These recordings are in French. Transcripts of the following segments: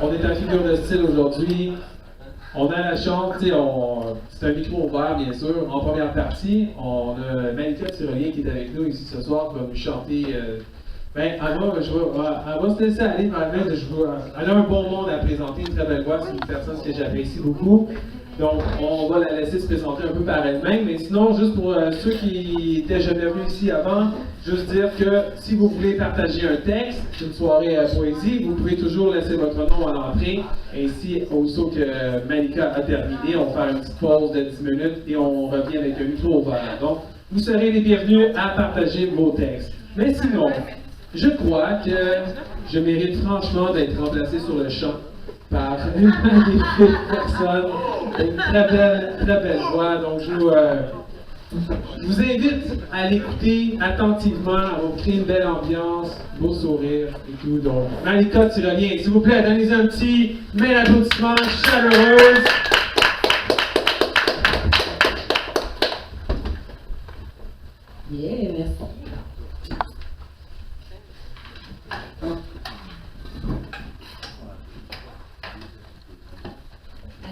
On est en figure de style aujourd'hui. On a la chance, c'est un micro ouvert bien sûr. En première partie, on a Malika Tyrolien qui est avec nous ici ce soir, qui va nous chanter. Elle va se laisser aller, elle a un bon monde à présenter, une très belle voix, c'est une personne que j'apprécie beaucoup. Donc, on va la laisser se présenter un peu par elle-même. Mais sinon, juste pour ceux qui n'étaient jamais venus ici avant, juste dire que si vous voulez partager un texte, une soirée poésie, vous pouvez toujours laisser votre nom à l'entrée. Ainsi, aussitôt que Malika a terminé, on va faire une petite pause de 10 minutes et on revient avec un micro ouvert. Donc, vous serez les bienvenus à partager vos textes. Mais sinon, je crois que je mérite franchement d'être remplacé sur le champ par une magnifique personne, une très belle voix. Donc, je vous invite à l'écouter attentivement, à vous créer une belle ambiance, beau sourire et tout. Donc, Malika Tyrolien, s'il vous plaît, donnez-y un petit main d'applaudissement chaleureuse. Yeah, merci.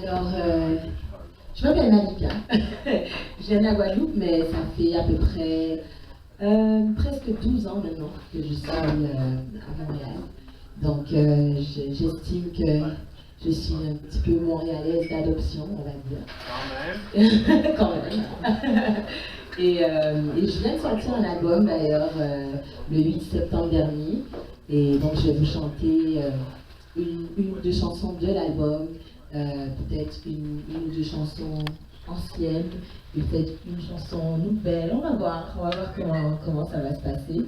Alors, je m'appelle Malika. Je viens de la Guadeloupe, mais ça fait à peu près presque 12 ans maintenant que je suis à Montréal. Donc, j'estime que je suis un petit peu montréalaise d'adoption, on va dire. Quand même. Et je viens de sortir un album d'ailleurs le 8 septembre dernier. Et donc, je vais vous chanter une ou deux chansons de l'album. Peut-être une ou deux chansons anciennes, peut-être une chanson nouvelle. On va voir comment ça va se passer.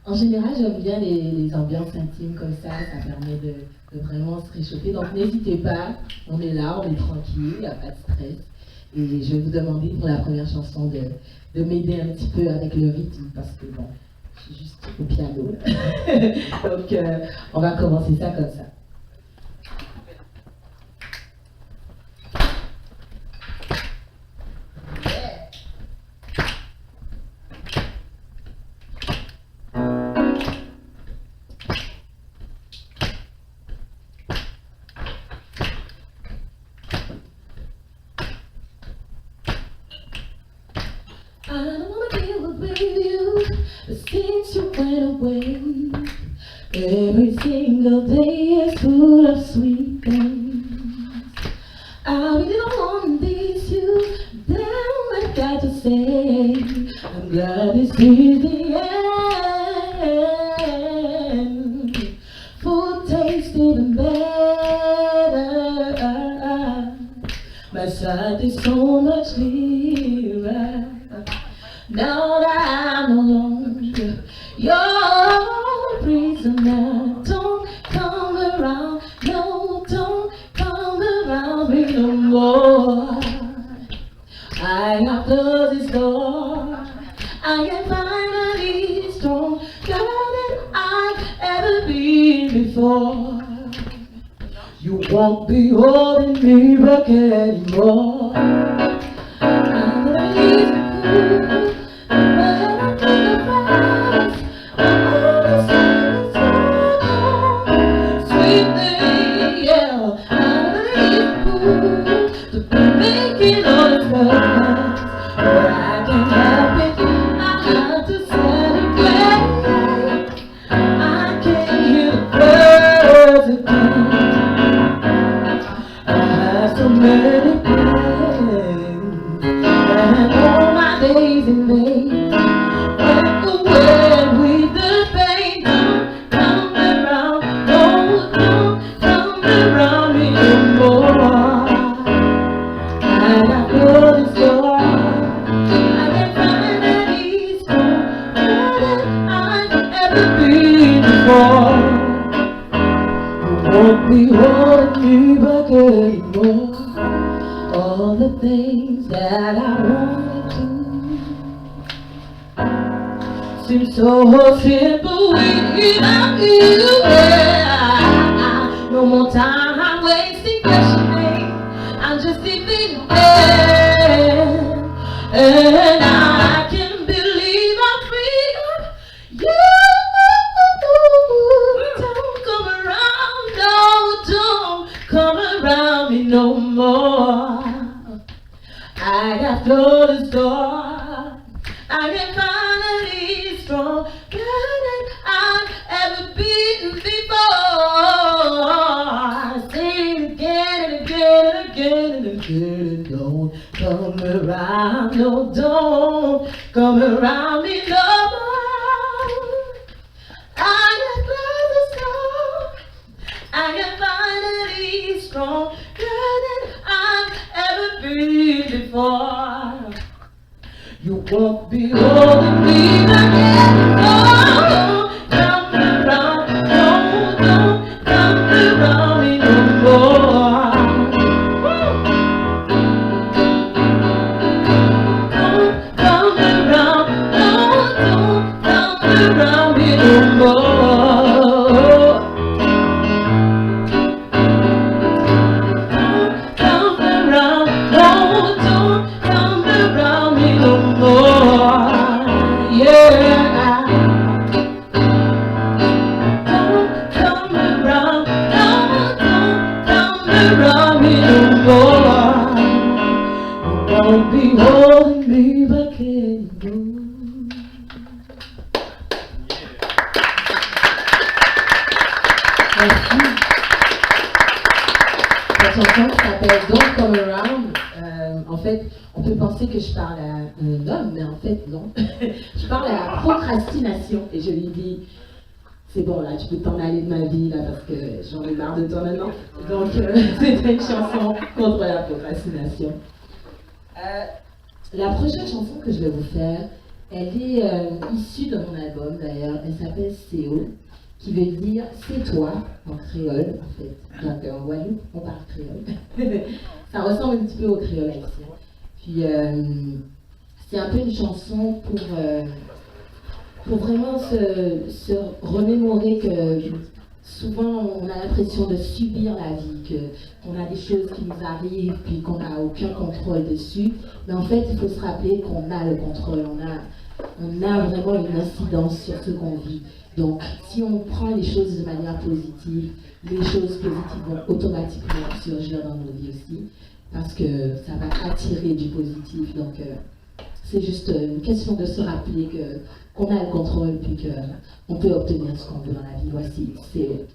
En général, j'aime bien les ambiances intimes comme ça permet de vraiment se réchauffer. Donc n'hésitez pas, on est là, on est tranquille, il n'y a pas de stress. Et je vais vous demander pour la première chanson de m'aider un petit peu avec le rythme parce que bon, je suis juste au piano. Donc on va commencer ça comme ça. I don't wanna deal with you, but since you went away, every single day is full of sweet things. I really don't want this you, damn I got to say, I'm glad this is the end. Food tastes even better, my side is so much clearer. Now that I'm no longer your prisoner, don't come around, no, don't come around me no more. I have closed this door, I am finally stronger than I've ever been before. You won't be holding me back anymore. I'm gonna leave you. All the things that I wanted to seem so simple without you. Yeah. No more time I'm wasting questioning. I'm just living there, and I can believe I'm free of you. Don't come around. I am finally stronger than I've ever been before. Say it again and again and again and again. Don't come around, no, don't come around me no more. I am glad I am finally stronger than I've ever been before. You won't be holding me again. Oh, come around, no, don't come around me no more. Don't come around, no, don't come around me no more. Come around, no, don't come around me no more. Yeah. Don't come around, no, don't come around me no more. You won't be holding me back anymore. Merci. Cette chanson s'appelle Don't Come Around. En fait, on peut penser que je parle à un homme, mais en fait, non. Je parle à la procrastination et je lui dis, c'est bon là, tu peux t'en aller de ma vie là parce que j'en ai marre de toi maintenant. Donc, c'est une chanson contre la procrastination. La prochaine chanson que je vais vous faire, elle est issue de mon album d'ailleurs. Elle s'appelle CO, qui veut dire c'est toi en créole en fait. Donc en Guadeloupe, on parle créole. Ça ressemble un petit peu au créole haïtien. Puis c'est un peu une chanson pour vraiment se remémorer que souvent on a l'impression de subir la vie, qu'on a des choses qui nous arrivent puis qu'on n'a aucun contrôle dessus. Mais en fait, il faut se rappeler qu'on a le contrôle, on a vraiment une incidence sur ce qu'on vit. Donc, si on prend les choses de manière positive, les choses positives vont automatiquement surgir dans nos vies aussi, parce que ça va attirer du positif. Donc, c'est juste une question de se rappeler qu'on a le contrôle, puis qu'on peut obtenir ce qu'on veut dans la vie. Voici, c'est eux.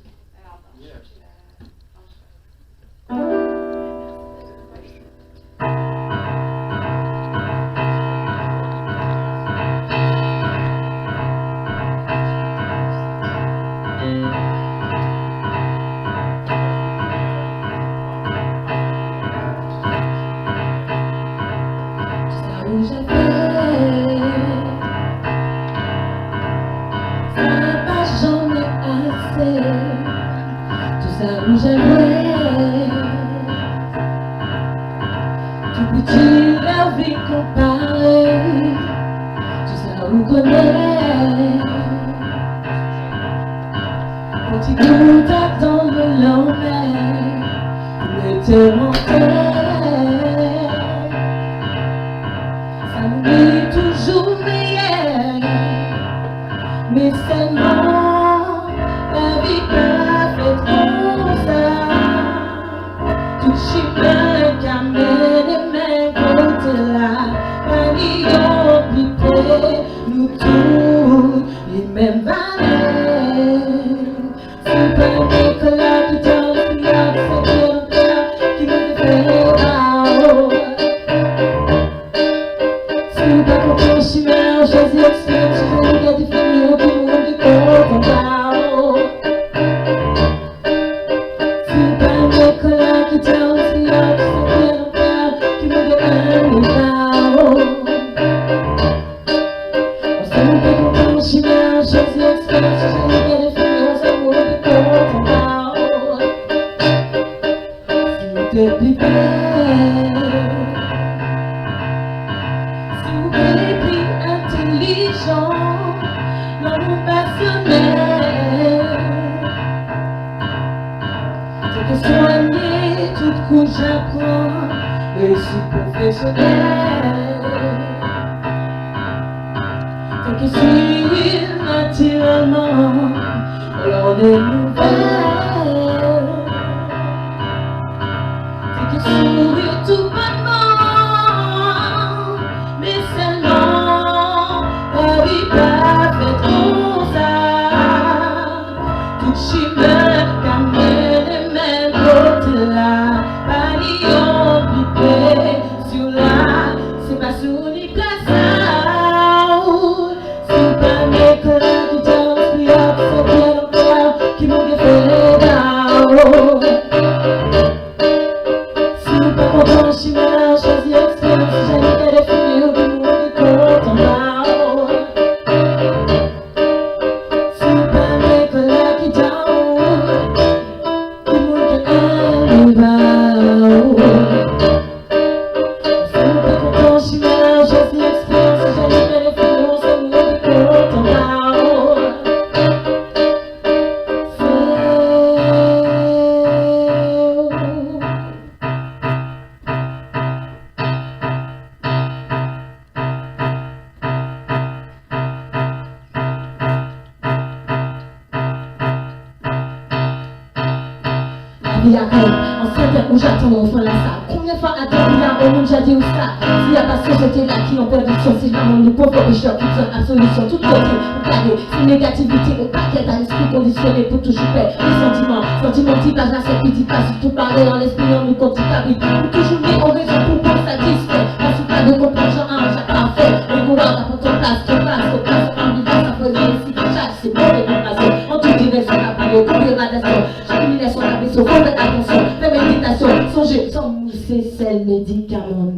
il y a rêve, enceinte où j'attends au fond de la salle. Combien de fois attends, il y a un monde, j'ai dit où ça? S'il y a pas de société là qui ont perdu son c'est vraiment nous pauvres pécheurs qui sont absolution. Toute côté, vous carré, c'est négativité, au paquet à l'esprit conditionné pour toujours faire les sentiments. Sentiments qui passent la sécurité, pas surtout parler dans l'esprit, on nous compte cabri. Pour toujours mis en raison pour pas satisfaire. En tout cas de comprendre, genre, chaque parfait. Les gouvernements, t'as pour ton place, ça peut dire si chaque c'est bon, les compressions. En toute direction, la parole, dégradation. Chaque illumination, la vaisseau, faut faire attention. Fais méditation, songez, sans mousser, c'est le médicament.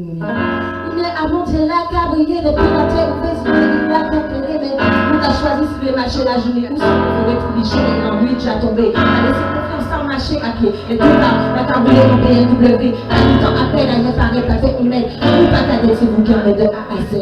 Il est à monter la cabrier depuis la terre, vous faites il va préférer, mais vous t'as choisi si vous marcher la journée ou si vous pouvez tout licher, et en lui, déjà tombé. Allez, c'est confiance sans marcher à pied. Et tout ça, la cabrier en BMW. Du temps après, la neuf arrête avec une mec. Vous pas ta tête, c'est vous qui en êtes de A à Z.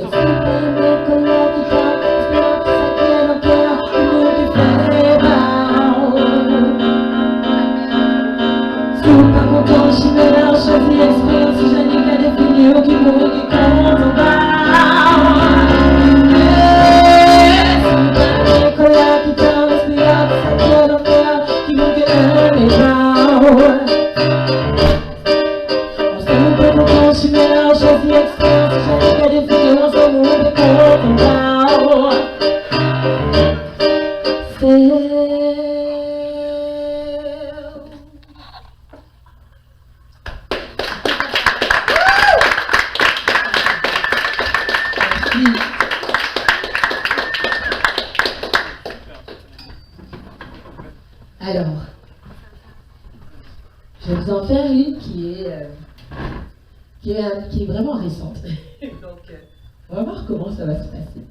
Alors, je vais vous en faire une qui est vraiment récente. Donc, on va voir comment ça va se passer.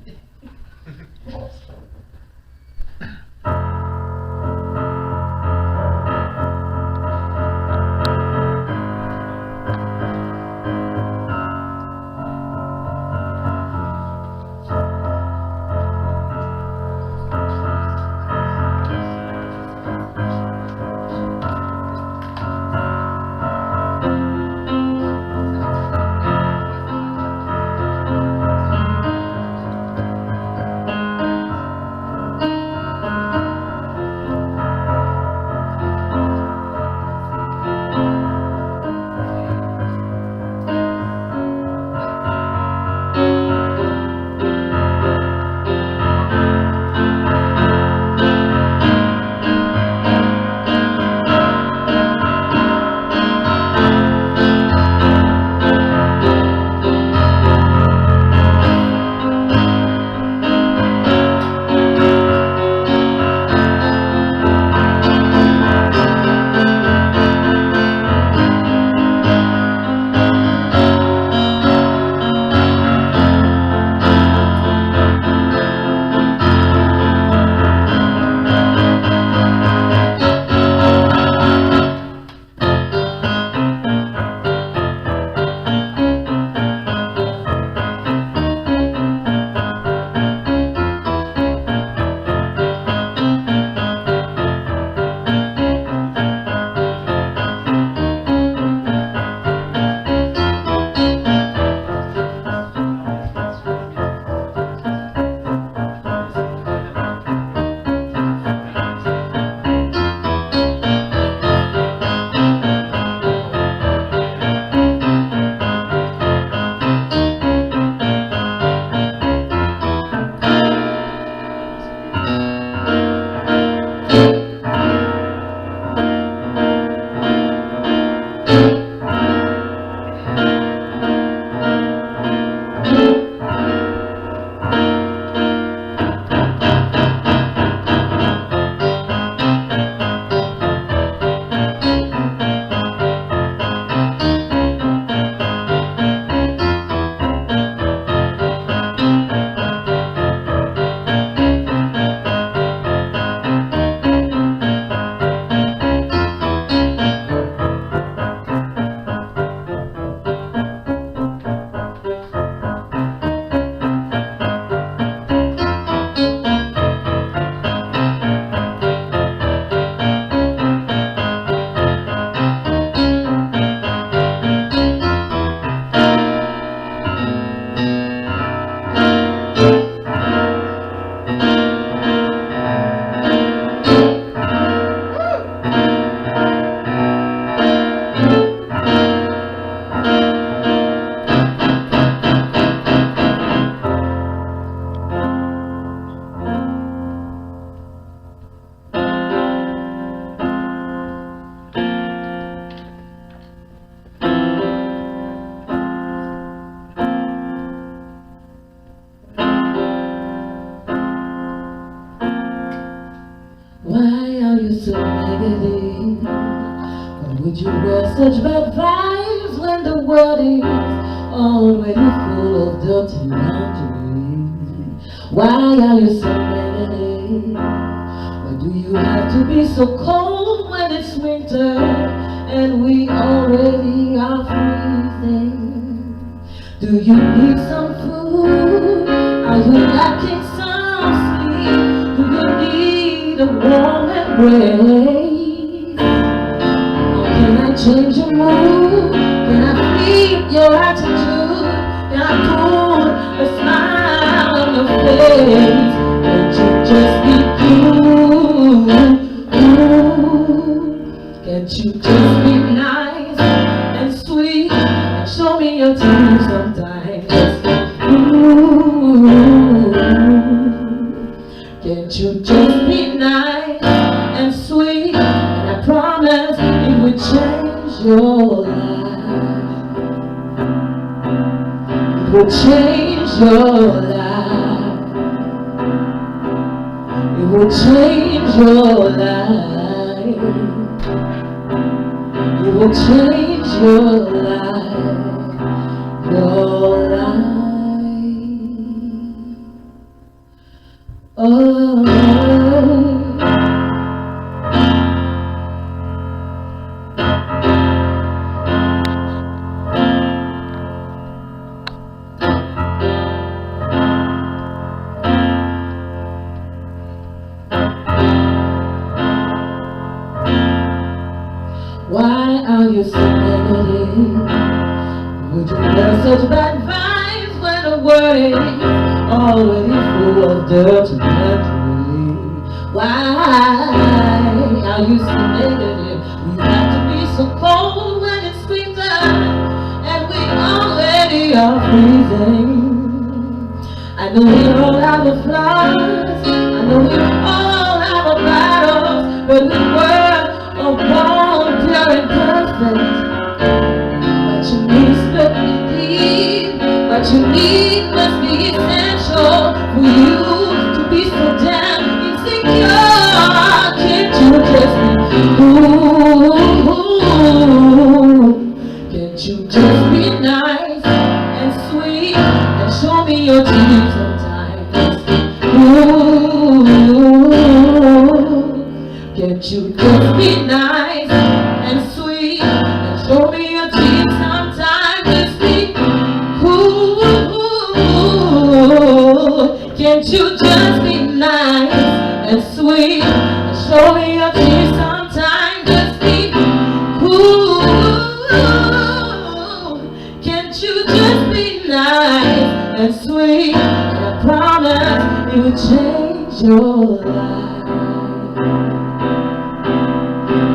Would you wear such bad vibes when the world is already full of dirty laundry? Why are you so negative? Why do you have to be so cold when it's winter and we already are freezing? Do you need some food? Are you lacking some sleep? Do you need a warm embrace? Can I change your mood? Can I flip your attitude? Can I put a smile on your face? Can't you just be cool? Can't you just be nice and sweet and show me your teeth sometimes? Can't you just be nice and sweet? And I promise it will change your life. It will change your life. It will change your life. It will change your life. Your life. Oh. Why are you so negative? Would you wear such bad vibes when the world is already full of dirt and laundry? Why are you so negative? You have to be so cold when it's winter and we already are freezing. I know we all have the flaws, I know we all have our battles, but we were born pure and perfect. What you need must be deep. What you need must be essential for you to be so damn insecure. Can't you just be cool? Can't you just be nice and sweet and show me your teeth sometimes? Can't you just be nice and sweet and show me your teeth sometimes? Just be cool. Can't you just be nice and sweet and show me your teeth sometimes? Just be cool. Can't you just be nice and sweet? And I promise it will change your life.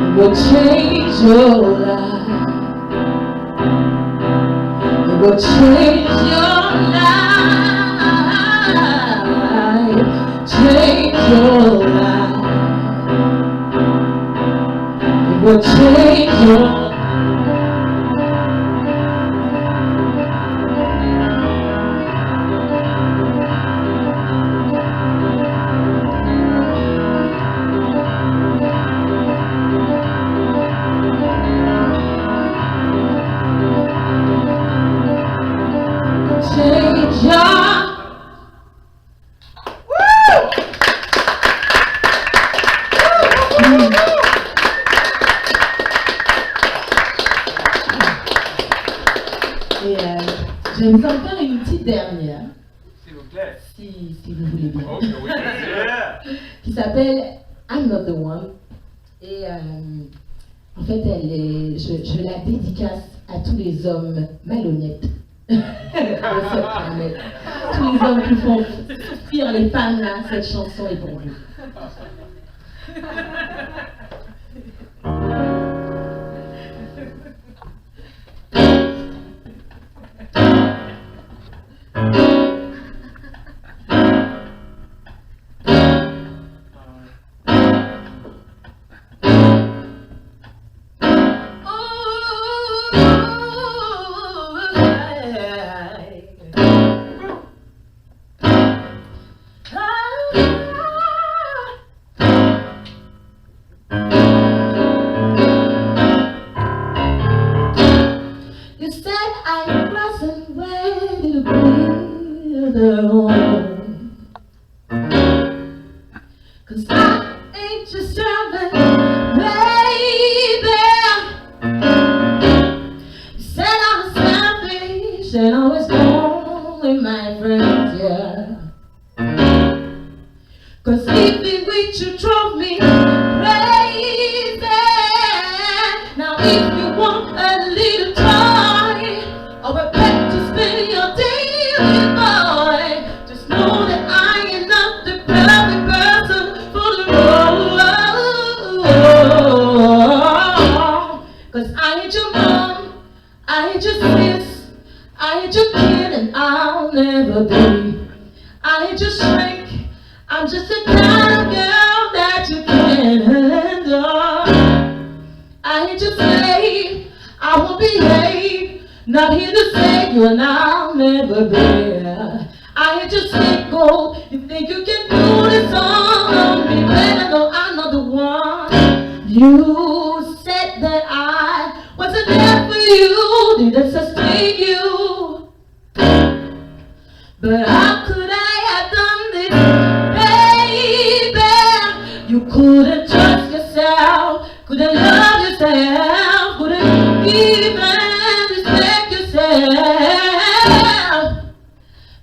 It will change your life. It will change your life. Change your life. It will change your life. Je vais vous en faire une petite dernière. S'il vous plaît. Si vous voulez bien. Ok, oui, yeah. Qui s'appelle I'm Not the One. Et en fait, je la dédicace à tous les hommes malhonnêtes. Tous les hommes qui font souffrir les femmes là, cette chanson est pour vous. home. 'Cause I ain't your servant, baby. You said I was selfish and always only my friends, yeah. 'Cause sleeping with you drove me crazy. Now if you want a little toy or a pet to spend your day with, boy, just know that I am not the perfect person for the role. 'Cause I ain't your mom, I ain't your sis, I ain't your kid, and I'll never be. I ain't your shrink, I'm just the kind of girl that you can handle. I ain't your slave, I won't behave, not here to save you and I'll never be. I ain't your scapegoat, you think you can do this on me, better know I'm not the one. You said that I wasn't there for you, didn't sustain you. But how could I have done this, baby? You couldn't trust yourself, couldn't love yourself, couldn't even respect yourself.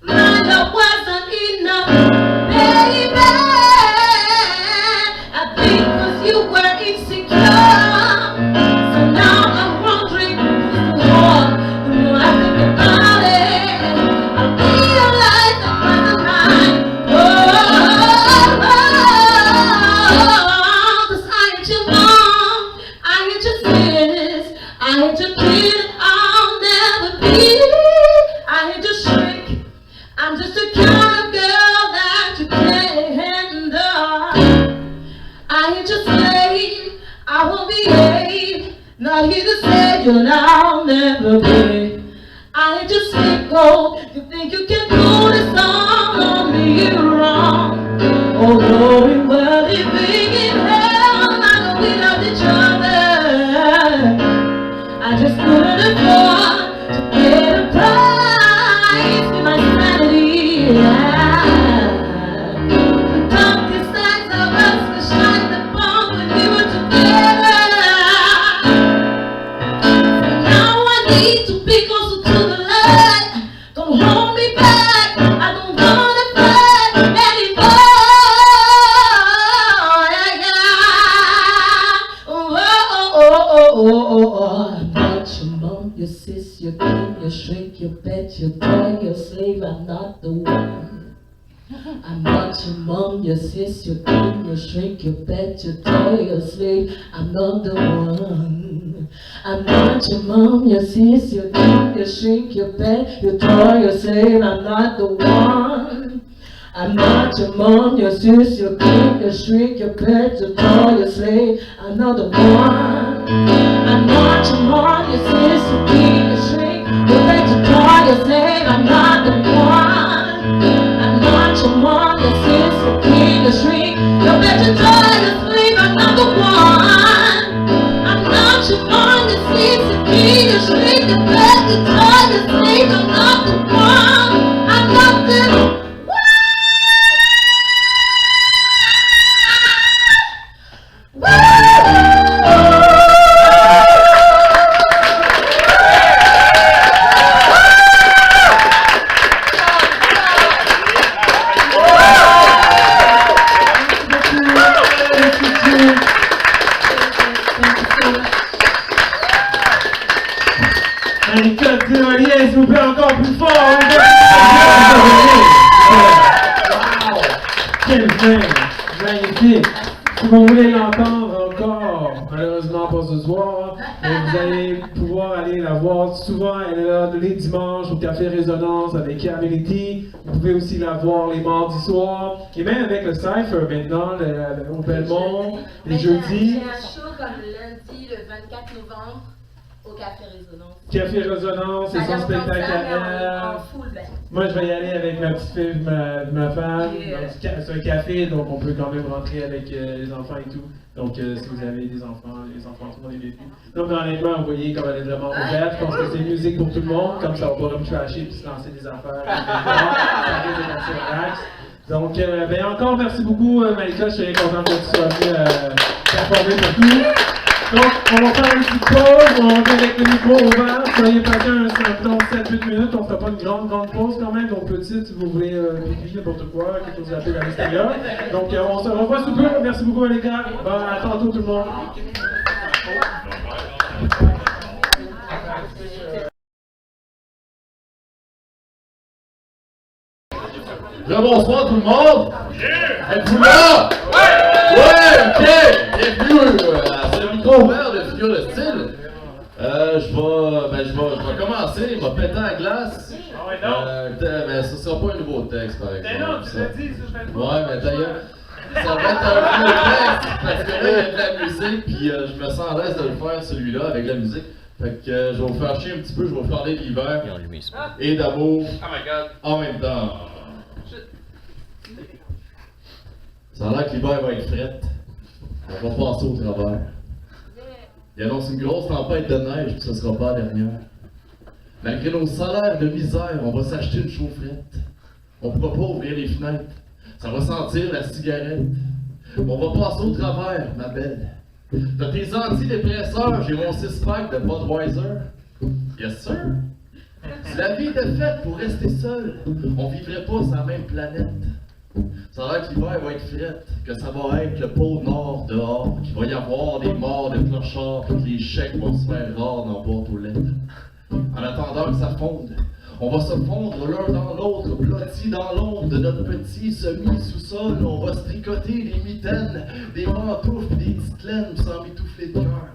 My love wasn't enough, baby. I think 'cause you were insecure. So now I'm wondering who's the one. The more I think about it, I realize that wasn't mine. Oh, 'cause I ain't your mom, I ain't your sis, I ain't your kid, I'll never be. I ain't your shrink, I'm just the kind of girl that you can't handle. I ain't your slave, I won't behave, not here to save you and I'll never be. I ain't your scapegoat, you think you can do this on me, you're wrong. Although we were living in hell, I know we loved each other. I just couldn't afford to pay the price with my sanity. The darkest sides of us were shined upon when we were together. Now I need to be closer to the light. Don't hold me back, I don't wanna fight anymore. I'm not your mom, your sis, your king, your shrink, your pet, your toy, your slave, I'm not the one. I'm not your mom, your sis, your king, your shrink, your pet, your toy, your slave, I'm not the one. I'm not your mom, your sis, your king, your shrink, your pet, your toy, your slave, I'm not the one. I'm not your mom, your sis, your king, your shrink, your pet, your toy, your slave, I'm not the one. I'm not your mom, your sis, your king, your shrink, your pet, your toy, your slave, I'm not the one. I'm not your mom, your sis, your king, your shrink, your pet, your toy, your slave, I'm not the one. I'm not your mom, your sis, your king, your shrink, your pet, your toy, your slave, I'm not the one. I'm not the one. Marie-Claude Tirolier, s'il vous plaît, encore plus fort! Wow! Quelle fin! Magnifique! Si vous voulez l'entendre encore, malheureusement pas ce soir, mais vous allez pouvoir aller la voir souvent. Elle est là les dimanches au Café Résonance avec Carmelity. Vous pouvez aussi la voir les mardis soirs. Et même avec le Cypher maintenant, au Belmont, les jeudis. J'ai un show comme lundi, le 24 novembre, au Café Résonance. Café Résonance et son spectacle à en full band. Moi, je vais y aller avec ma petite fille, ma femme. C'est un café, donc on peut quand même rentrer avec les enfants et tout. Donc, si vous avez des enfants, les enfants, tout le monde est bienvenu. Donc, honnêtement, vous voyez comme elle est vraiment ouverte. Je pense que c'est musique pour tout le monde, comme ça, on va pas me trasher puis se lancer des affaires. Ça risque d'être assez relax. Donc, ben encore, merci beaucoup, Malika. Je suis très content que tu sois venue t'informer pour tout. Donc, on va faire une petite pause, on va rentrer avec le micro ouvert. Soyez patients un 7-8 minutes, on ne fera pas une grande pause quand même, donc petite, si vous voulez pipi, n'importe quoi, quelque chose rapide à l'extérieur. Donc, on se revoit sous peu. Merci beaucoup, les gars. Bon, à tantôt, tout le monde. Bonsoir tout le monde! Êtes-vous là? Ouais, ok! Bienvenue à ce micro ouvert de Figure de style. Je vais commencer, je vais péter la glace. Mais ce sera pas un nouveau texte par exemple. Mais non, tu l'as dit, ça fait Ouais, mais d'ailleurs, ça va être un vieux texte parce que là, il y a de la musique, puis je me sens à l'aise de le faire celui-là avec la musique. Fait que je vais vous faire chier un petit peu, je vais vous parler d'hiver et d'amour en même temps. Ça a l'air que l'hiver va être fret. On va passer au travers. Il annonce une grosse tempête de neige, puis ce sera pas la dernière. Malgré nos salaires de misère, on va s'acheter une chaufferette. On pourra pas ouvrir les fenêtres. Ça va sentir la cigarette. On va passer au travers, ma belle. T'as tes antidépresseurs, j'ai mon 6-pack de Budweiser. Yes sir. Si la vie était faite pour rester seul, on vivrait pas sur la même planète. Ça a l'air que l'hiver va être frette, que ça va être le pôle nord dehors, qu'il va y avoir des morts de clochards, puis que les chèques vont se faire rares dans la boîte aux lettres. En attendant que ça fonde, on va se fondre l'un dans l'autre, blottis dans l'ombre de notre petit semi-sous-sol. On va se tricoter des mitaines, des pantoufles, des petites laines sans m'étouffer de cœur.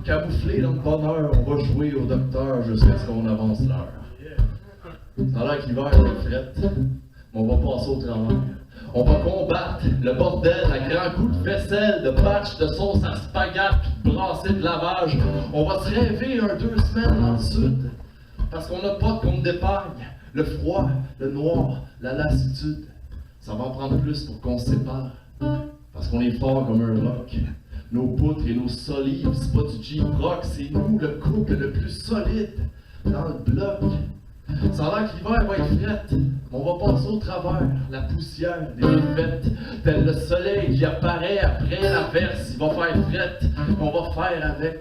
Camouflé dans le bonheur, on va jouer au docteur jusqu'à ce qu'on avance l'heure. Ça a l'air que l'hiver va être frette, mais on va passer au travers. On va combattre le bordel à grands coups de vaisselle, de patch, de sauce à spaghette, puis de brasser de lavage. On va se rêver 2 semaines dans le sud, parce qu'on n'a pas de compte d'épargne. Le froid, le noir, la lassitude, ça va en prendre plus pour qu'on se sépare, parce qu'on est fort comme un roc. Nos poutres et nos solives, c'est pas du Jeep Rock, c'est nous le couple le plus solide dans le bloc. Ça a l'air que l'hiver va être frette, on va passer au travers, la poussière des défaites, tel le soleil qui apparaît après l'averse, il va faire frette, on va faire avec.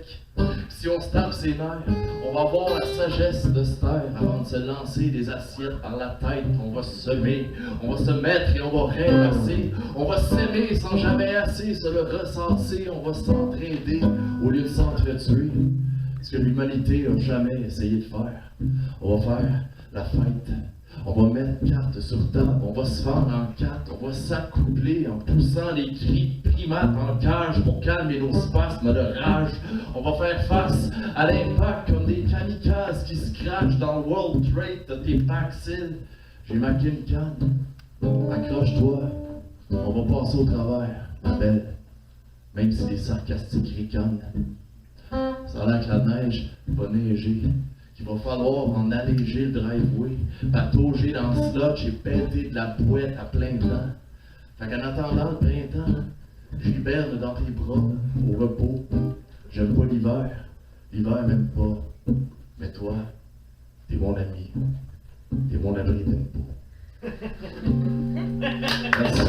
Si on se tape ses nerfs, on va avoir la sagesse de se taire avant de se lancer des assiettes par la tête. On va se semer, on va se mettre et on va rêvasser. On va s'aimer sans jamais assez se le ressentir. On va s'entraider au lieu de s'entretuer. Ce que l'humanité n'a jamais essayé de faire. On va faire la fête. On va mettre carte sur table, on va se fendre en 4, on va s'accoupler en poussant les cris de primates en cage pour calmer nos spasmes de rage. On va faire face à l'impact comme des kamikazes qui se crachent dans le World Trade de tes vaccines. J'ai ma Kincan, accroche-toi, on va passer au travers, ma belle, même si les sarcastiques ricanent. Ça a l'air que la neige va neiger. Il va falloir en alléger le driveway, patauger dans le slot et péter de la boîte à plein temps. Fait qu'en attendant le printemps, j'hiberne dans tes bras, au repos. J'aime pas l'hiver, l'hiver m'aime pas. Mais toi, t'es mon ami, t'es mon abri d'impôt. Merci.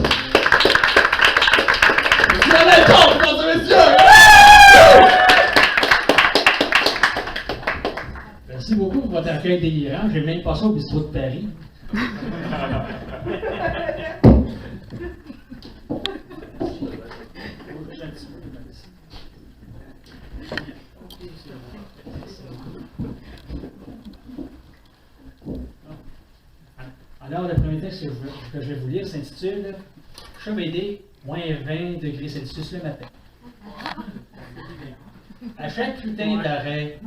Merci beaucoup pour votre accueil délirant. J'ai même passé au bistrot de Paris. Alors, le premier texte que je vais vous lire s'intitule Chemédé, moins 20 degrés Celsius le matin. À chaque putain d'arrêt,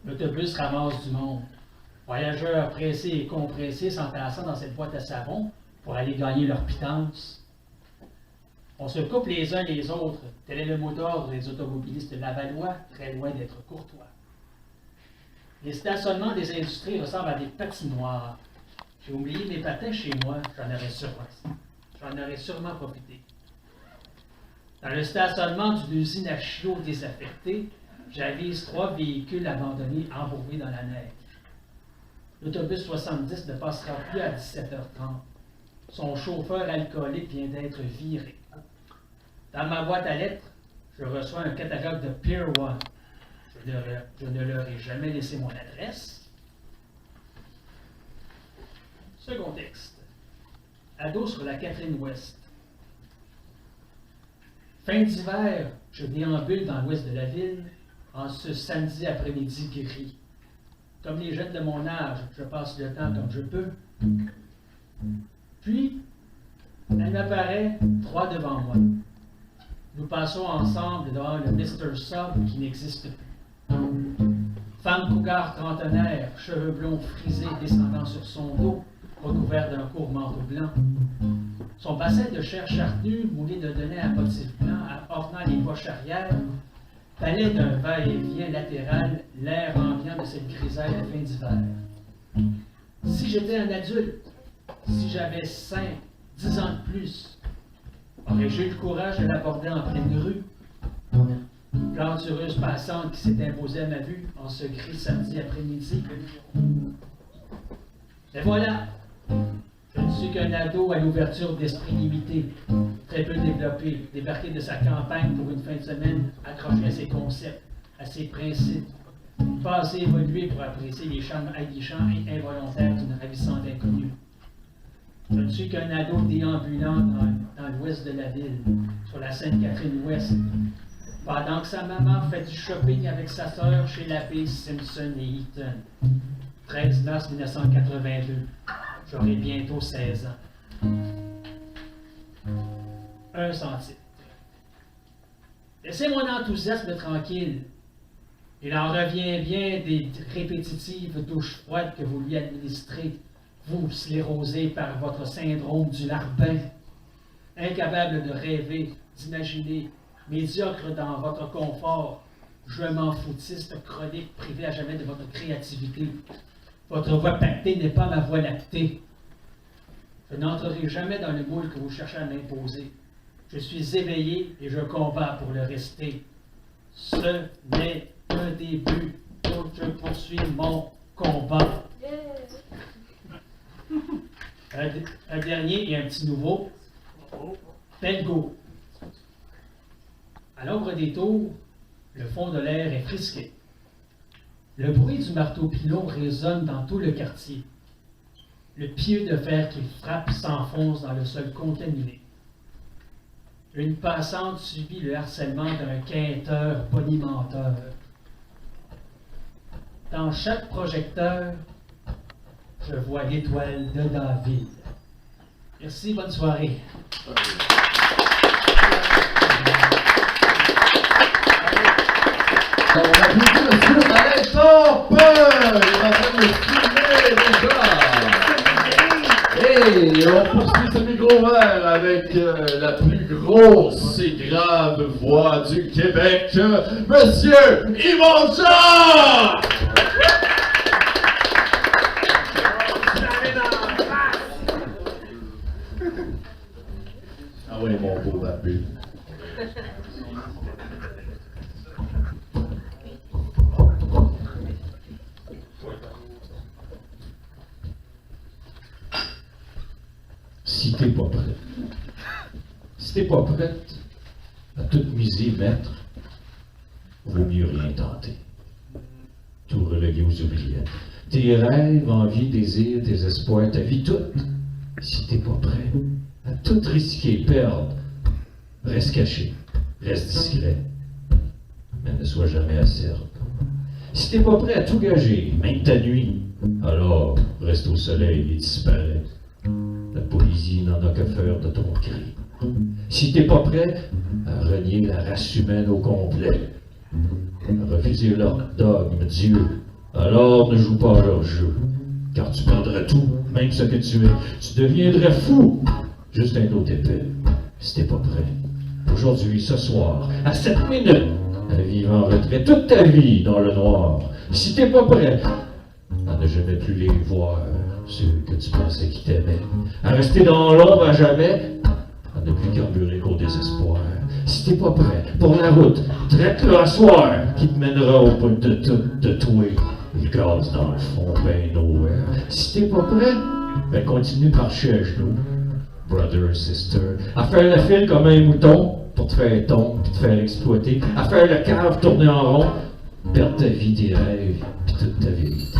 l'autobus ramasse du monde. Voyageurs pressés et compressés s'entassant dans cette boîte à savon pour aller gagner leur pitance. On se coupe les uns les autres. Tel est le mot d'ordre des automobilistes lavallois, très loin d'être courtois. Les stationnements des industries ressemblent à des patinoires. J'ai oublié mes patins chez moi, j'en aurais sûrement profité. Dans le stationnement d'une usine à chiots désaffectée, j'avise 3 véhicules abandonnés embourrés dans la neige. L'autobus 70 ne passera plus à 17h30. Son chauffeur alcoolique vient d'être viré. Dans ma boîte à lettres, je reçois un catalogue de Pier 1. Je ne leur ai jamais laissé mon adresse. Second texte. Ado sur la Catherine-Ouest. Fin d'hiver, je déambule dans l'ouest de la ville en ce samedi après-midi gris. Comme les jeunes de mon âge, je passe le temps comme je peux. Puis, elle m'apparaît droit devant moi. Nous passons ensemble devant le Mr. Sub qui n'existe plus. Femme cougar trentenaire, cheveux blonds frisés descendant sur son dos, recouvert d'un court manteau blanc. Son bassin de chair charnue, moulé de denets à motifs blancs, ornant les poches arrière, parlait d'un va-et-vient latéral, l'air ambiant de cette grisaille de fin d'hiver. Si j'étais un adulte, si j'avais 5, 10 ans de plus, aurais-je eu le courage de l'aborder en pleine rue? Plantureuse passante qui s'est imposée à ma vue en ce gris samedi après-midi. Et voilà! Je ne suis qu'un ado à l'ouverture d'esprit limité, très peu développé, débarqué de sa campagne pour une fin de semaine, accroché à ses concepts, à ses principes, pas assez évolué pour apprécier les charmes aguichants et involontaires d'une ravissante inconnue. Je ne suis qu'un ado déambulant dans l'ouest de la ville, sur la Sainte-Catherine-Ouest, pendant que sa maman fait du shopping avec sa sœur chez l'abbé Simpson et Eaton. 13 mars 1982. J'aurai bientôt 16 ans. Un centime. Laissez mon enthousiasme tranquille. Il en revient bien des répétitives douches froides que vous lui administrez, vous sclérosés par votre syndrome du larbin, incapable de rêver, d'imaginer, médiocre dans votre confort, je m'en foutiste chronique privé à jamais de votre créativité. Votre voie pactée n'est pas ma voie lactée. Je n'entrerai jamais dans le moule que vous cherchez à m'imposer. Je suis éveillé et je combats pour le rester. Ce n'est qu'un début, donc je poursuis mon combat. Un dernier et un petit nouveau. Belgo. À l'ombre des tours, le fond de l'air est frisqué. Le bruit du marteau-pilon résonne dans tout le quartier. Le pieu de fer qui frappe s'enfonce dans le sol contaminé. Une passante subit le harcèlement d'un quinteur bonimenteur. Dans chaque projecteur, je vois l'étoile de David. Merci, bonne soirée. On applaudit monsieur Alexandre Peur! Il est en train de filmer déjà! Et on poursuit ce micro vert avec la plus grosse et grave voix du Québec, Monsieur Yvon Jean! Ah oui, mon beau babu. Si t'es pas prêt, si t'es pas prête à tout miser, maître, vaut mieux rien tenter. Tout reléguer aux oubliettes. Tes rêves, envies, désirs, tes espoirs, ta vie toute. Si t'es pas prêt à tout risquer, perdre, reste caché, reste discret, mais ne sois jamais acerbe. Si t'es pas prêt à tout gager, même ta nuit, alors reste au soleil et disparaît. La poésie n'en a que faire de ton cri. Si t'es pas prêt à renier la race humaine au complet, à refuser leur dogme, Dieu, alors ne joue pas à leur jeu, car tu perdrais tout, même ce que tu es. Tu deviendrais fou, juste un autre épée, si t'es pas prêt. Aujourd'hui, ce soir, à 7 minutes, à vivre en retrait toute ta vie dans le noir. Si t'es pas prêt à ne jamais plus les voir, ceux que tu pensais qui t'aimaient, à rester dans l'ombre à jamais, à ne plus carburer qu'au désespoir. Si t'es pas prêt pour la route, traite-le à soir, qui te mènera au bout de tout, de toi, le gaz dans le fond, ben nowhere. Si t'es pas prêt, ben continue de marcher à genoux, brother, sister, à faire le fil comme un mouton, pour te faire tomber, puis te faire exploiter, à faire le cave tourner en rond, perdre ta vie, tes rêves, puis toute ta vérité.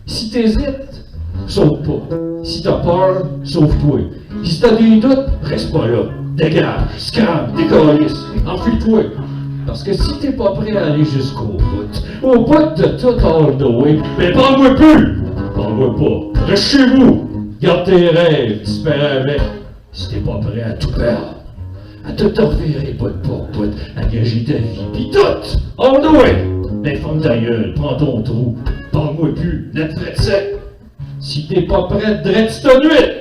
Si t'hésites, saute pas. Si t'as peur, sauve-toi. Si t'as des doutes, reste pas là. Dégage, scrap, décalisse, enfuis-toi. Parce que si t'es pas prêt à aller jusqu'au bout de tout all the way, mais parle-moi plus! Parle-moi pas. Reste chez vous. Garde tes rêves, disparaît avec. Si t'es pas prêt à tout perdre, à tout te revirer bout pour bout, à gager ta vie, pis tout! All the way! Mais ferme ta gueule, prends ton trou. Parle-moi plus, net traite sec. Si t'es pas prêt de drette cette nuit,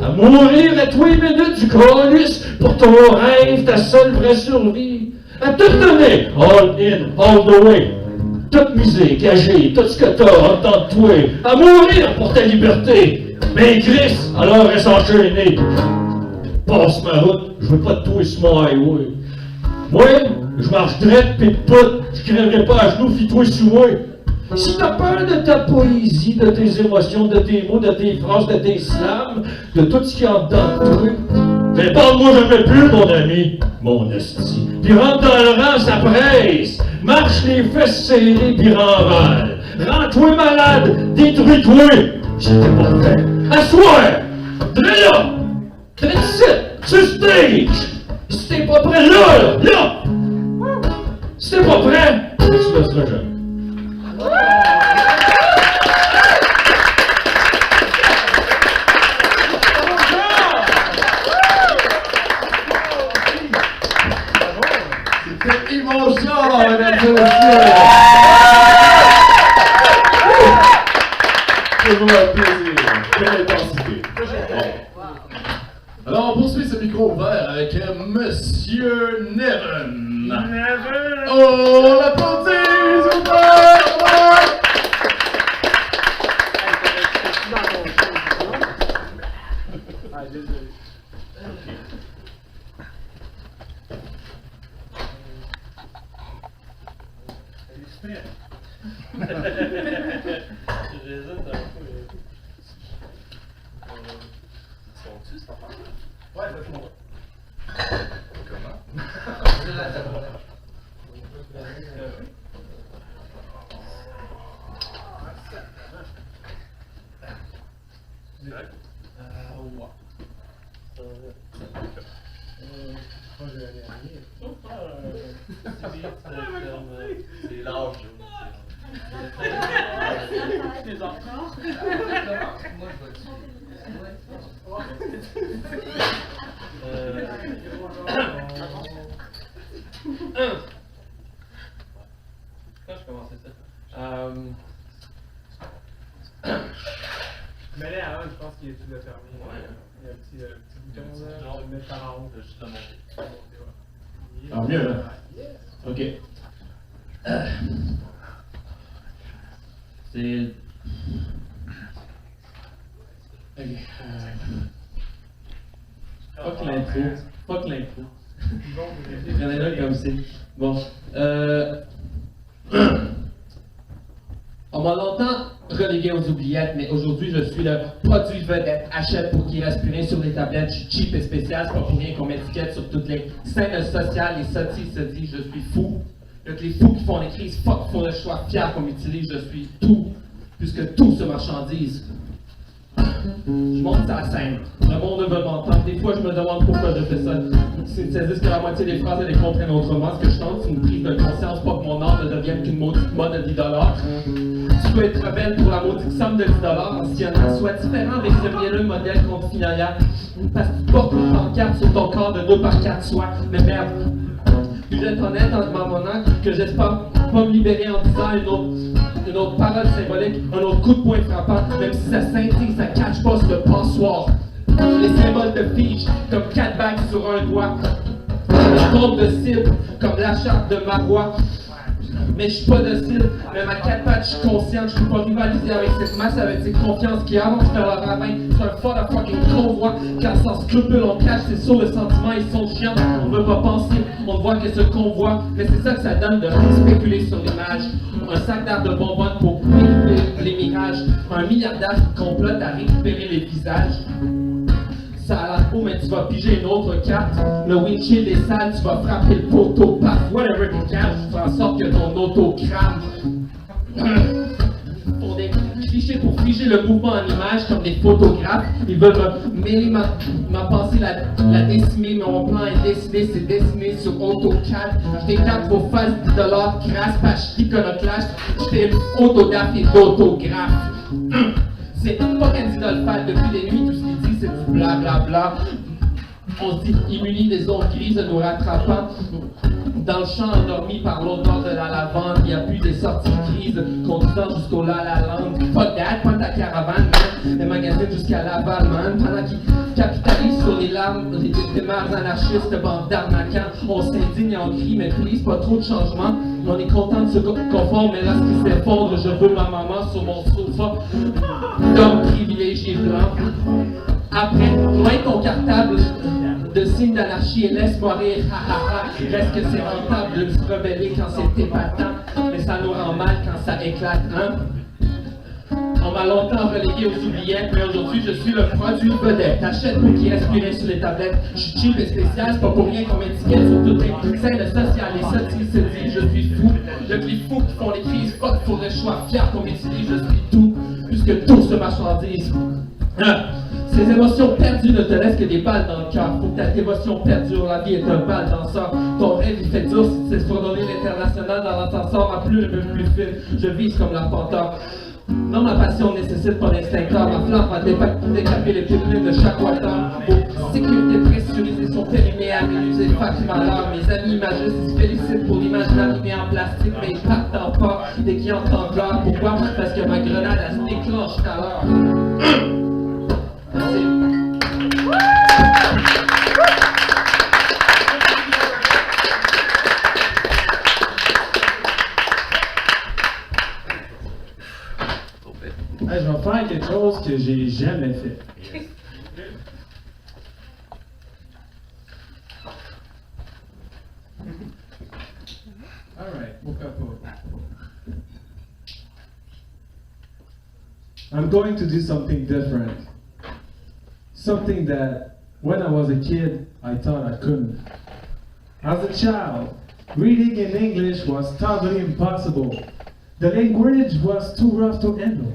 à mourir à tous les minutes du calice pour ton rêve, ta seule vraie survie, à tout donner, all in, all the way, toute miser, gager, tout ce que t'as en dedans de toi, à mourir pour ta liberté. Mais Chris, alors reste enchaîné. Passe ma route, je veux pas de toi sur mon highway. Moi, je marche drette pis de pute, je crèverai pas à genoux, fie-toi sur moi. Si t'as peur de ta poésie, de tes émotions, de tes mots, de tes phrases, de tes slams, de tout ce qui est en dedans de toi, mais parle-moi jamais plus, mon ami, mon esti. Puis rentre dans le rang, ça presse. Marche les fesses serrées, puis renvale. Rends-toi malade, détruis-toi. Si t'es pas prêt, assoir, dré là, dré ici, sur stage. Si t'es pas prêt, là. Si t'es pas prêt, tu le seras jamais. C'était émotion, mesdames et messieurs! Toujours un plaisir, quelle intensité. Alors on poursuit ce micro ouvert avec Monsieur Neven. Oh, l'applaudit, s'il vous plaît! J'hésite un peu. Sont-tu, ça part? Ouais, c'est moi. Comment? C'est l'âge. T'es encore? Moi, je vais dessus. Quand je commençais ça? Mais là, avant, je pense qu'il est tout le fermé. Ouais. Il y a un petit bouton là, je vais le mettre par en haut. Juste le monter. Ah, mieux, là. OK. C'est. Ok. Fuck l'intro. Fuck l'intro. Prenez-le comme c'est. Bon. On m'a longtemps relégué aux oubliettes, mais aujourd'hui je suis le produit vedette. Achète pour qu'il reste plus rien sur les tablettes. Je suis cheap et spécial, c'est pas pour rien qu'on m'étiquette sur toutes les scènes sociales. Les sottis se disent je suis fou. Il y a que les fous qui font les crises, fuck, faut que je sois fier qu'on m'utilise. Je suis tout, puisque tout se marchandise. Je monte sur la scène. Le monde veut m'entendre. Des fois, je me demande pourquoi je fais ça. Ils saisissent que la moitié des phrases, elles les comprennent autrement. Ce que je tente, c'est une prise de conscience, pas que mon art ne devienne qu'une maudite mode de 10 $. Tu peux être belle pour la maudite somme de 10 $, si un soit différent avec ce mielleux modèle contre finalia. Parce que tu portes une pancarte sur ton corps de 2x4 soies. Mais merde, je vais être honnête en m'abonnant que j'espère pas me libérer en disant une autre parole symbolique, un autre coup de poing frappant, même si ça scintille, ça catch pas sur le passoire. Les symboles de fige, comme 4 bagues sur un doigt. me trompe de cible, comme la charte de Marois. Mais je suis pas docile, même à 4 pattes, je suis consciente, je peux pas rivaliser avec cette masse, avec ces confiances qui avancent vers le ravin. C'est un fort à fucking convoi, car sans scrupule on cache, c'est sur le sentiment, ils sont chiants, on veut pas penser, on ne voit que ce qu'on voit, mais c'est ça que ça donne de spéculer sur l'image. Un sac d'art de bonbonnes pour récupérer les mirages, un milliardaire qui complote à récupérer les visages. Ça a l'air beau, mais tu vas piger une autre carte. Le windshield est sale, tu vas frapper le poteau, paf, whatever tu caches, tu fais en sorte que ton auto crame. Pour des clichés pour figer le mouvement en image comme des photographes, ils veulent me mêler ma pensée, la décimer, mais mon plan est décidé, c'est dessiné sur AutoCAD. Je t'éclate vos faces d'idolâtres grâce, page iconoclaste, je fais une autographe et d'autographe. C'est pas qu'un idole fan, depuis des nuits, tout ce qu'il dit c'est du blablabla. On se dit immuni des ondes grises de nous rattrapant. Dans le champ endormi par l'odeur de la lavande, il n'y a plus des sorties grises conduisant jusqu'au La La Land. Pas de date, pas de ta caravane, man. Les magazines jusqu'à Laval, man. Pendant qu'ils capitalisent sur les larmes des démarres anarchistes, bande d'arnaquants, on s'indigne en crie, mais please, pas trop de changements. On est content de se conformer, mais lorsqu'il s'effondre, je veux ma maman sur mon sofa. D'homme privilégié blanc. Après, loin ton cartable de signes d'anarchie et laisse-moi rire, ha ha ha. Reste que c'est rentable de se rebeller quand c'est épatant, mais ça nous rend mal quand ça éclate, hein. On m'a longtemps relégué aux oubliettes, mais aujourd'hui je suis le produit vedette. T'achètes pour qui respirait sur les tablettes. Je suis cheap et spécial, c'est pas pour rien qu'on m'étiquette sur tout un scène social. Les sottises se disent je suis fou. Le clip fou qui font les crises, fuck pour le choix fier qu'on m'utilise, je suis tout, puisque tout se marchandise. Ces émotions perdues ne te laissent que des balles dans le cœur. Faut que ta dévotion perdure, la vie est un bal danseur. Ton rêve il fait dur si c'est surnommé l'international dans l'ascenseur. En plus, le meuble plus fine, je vise comme l'arpenteur. Non, ma passion nécessite pas d'instincteur. Ma flamme va décaper les pipelines de chaque water. Vos sécurités pressurisées sont périmées à m'éluser, fac malheur. Mes amis imagistes ils se félicitent pour l'image laminée en plastique, mais ils partent en pas dès qu'ils entendent l'heure. Pourquoi? Parce que ma grenade elle se déclenche tout à l'heure. Merci. Hey, je vais faire quelque chose que j'ai jamais fait. Alright, pourquoi pas. I'm going to do something different. Something that when I was a kid, I thought I couldn't. As a child, reading in English was totally impossible. The language was too rough to handle.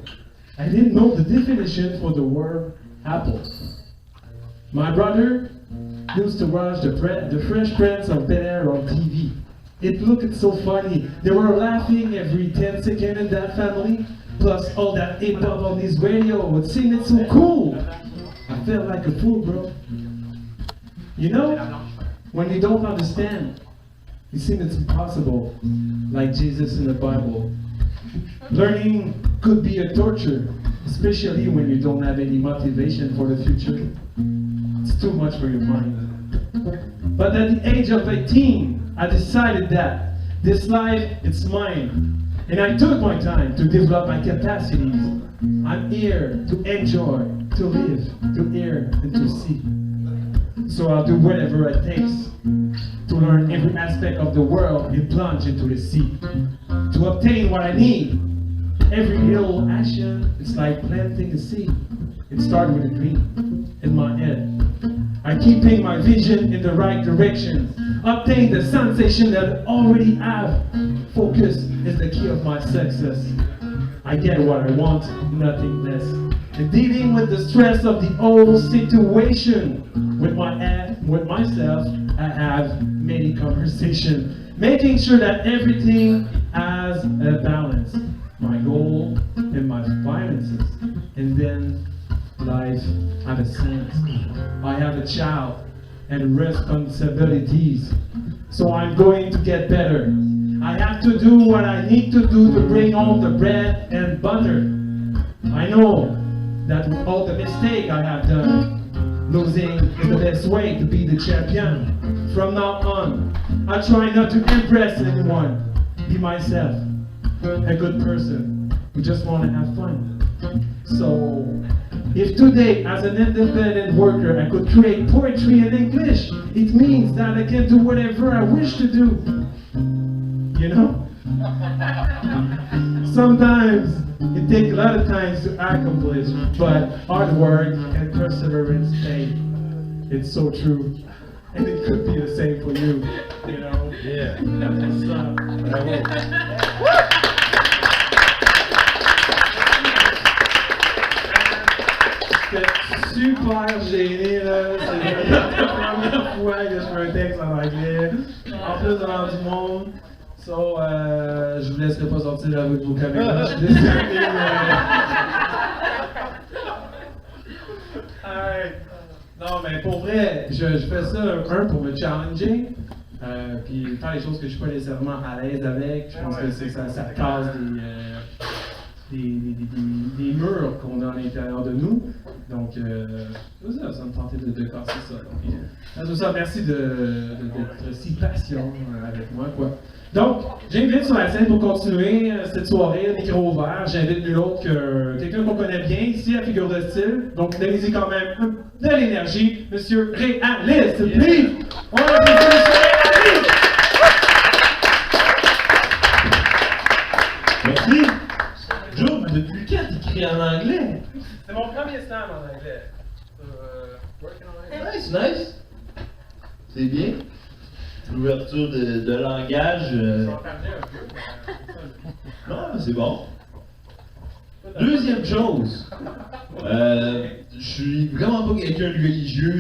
I didn't know the definition for the word apple. My brother used to watch the Fresh Prince of Bel-Air on TV. It looked so funny. They were laughing every 10 seconds in that family. Plus all that hip-hop on this radio. It seemed so cool. I felt like a fool, bro. You know, when you don't understand, it seems it's impossible, like Jesus in the Bible. Learning could be a torture, especially when you don't have any motivation for the future. It's too much for your mind. But at the age of 18, I decided that this life, it's mine. And I took my time to develop my capacities. I'm here to enjoy, to live, to hear, and to see. So I'll do whatever it takes to learn every aspect of the world and plunge into the sea. To obtain what I need, every little action is like planting a seed. It starts with a dream in my head. I keep paying my vision in the right direction. Obtain the sensation that I already have. Focus is the key of my success. I get what I want, nothing less. And dealing with the stress of the whole situation with myself, I have many conversations, making sure that everything has a balance. My goal and my finances, and then life have a sense. I have a child and responsibilities, so I'm going to get better. I have to do what I need to do to bring home the bread and butter. I know that with all the mistakes I have done, Losing is the best way to be the champion. From now on, I try not to impress anyone. Be myself, a good person who just want to have fun. So, if today, as an independent worker, I could create poetry in English, it means that I can do whatever I wish to do. You know? Sometimes it takes a lot of time to accomplish, but hard work and perseverance pay. It's so true. And it could be the same for you, you know? Yeah. That's J'étais super gêné, là. C'est la première fois que je fais un texte en anglais. En plus devant du monde. So, je vous laisserai pas sortir avec vos caméras. Je suis désolé, mais... Alright. Non, mais pour vrai, je fais ça, pour me challenger. Puis faire les choses que je suis pas nécessairement à l'aise avec. Je pense que ça casse des murs qu'on a à l'intérieur de nous. Donc, ça me tentait de casser ça. Donc, c'est ça, merci d'être si patient avec moi, quoi. Donc, j'invite sur la scène pour continuer cette soirée, le micro ouvert. J'invite nul autre que quelqu'un qu'on connaît bien ici, à Figure de Style. Donc, donnez-y quand même de l'énergie, Monsieur Réaliste. Please! On applaudit Monsieur Réaliste! Merci. Joe, depuis quand t'écris en anglais? C'est mon premier slam en anglais. Working on English. Nice, nice. C'est bien. L'ouverture de langage. Je vais en parler un peu. Non, mais c'est bon. Deuxième chose. Je suis vraiment pas quelqu'un de religieux.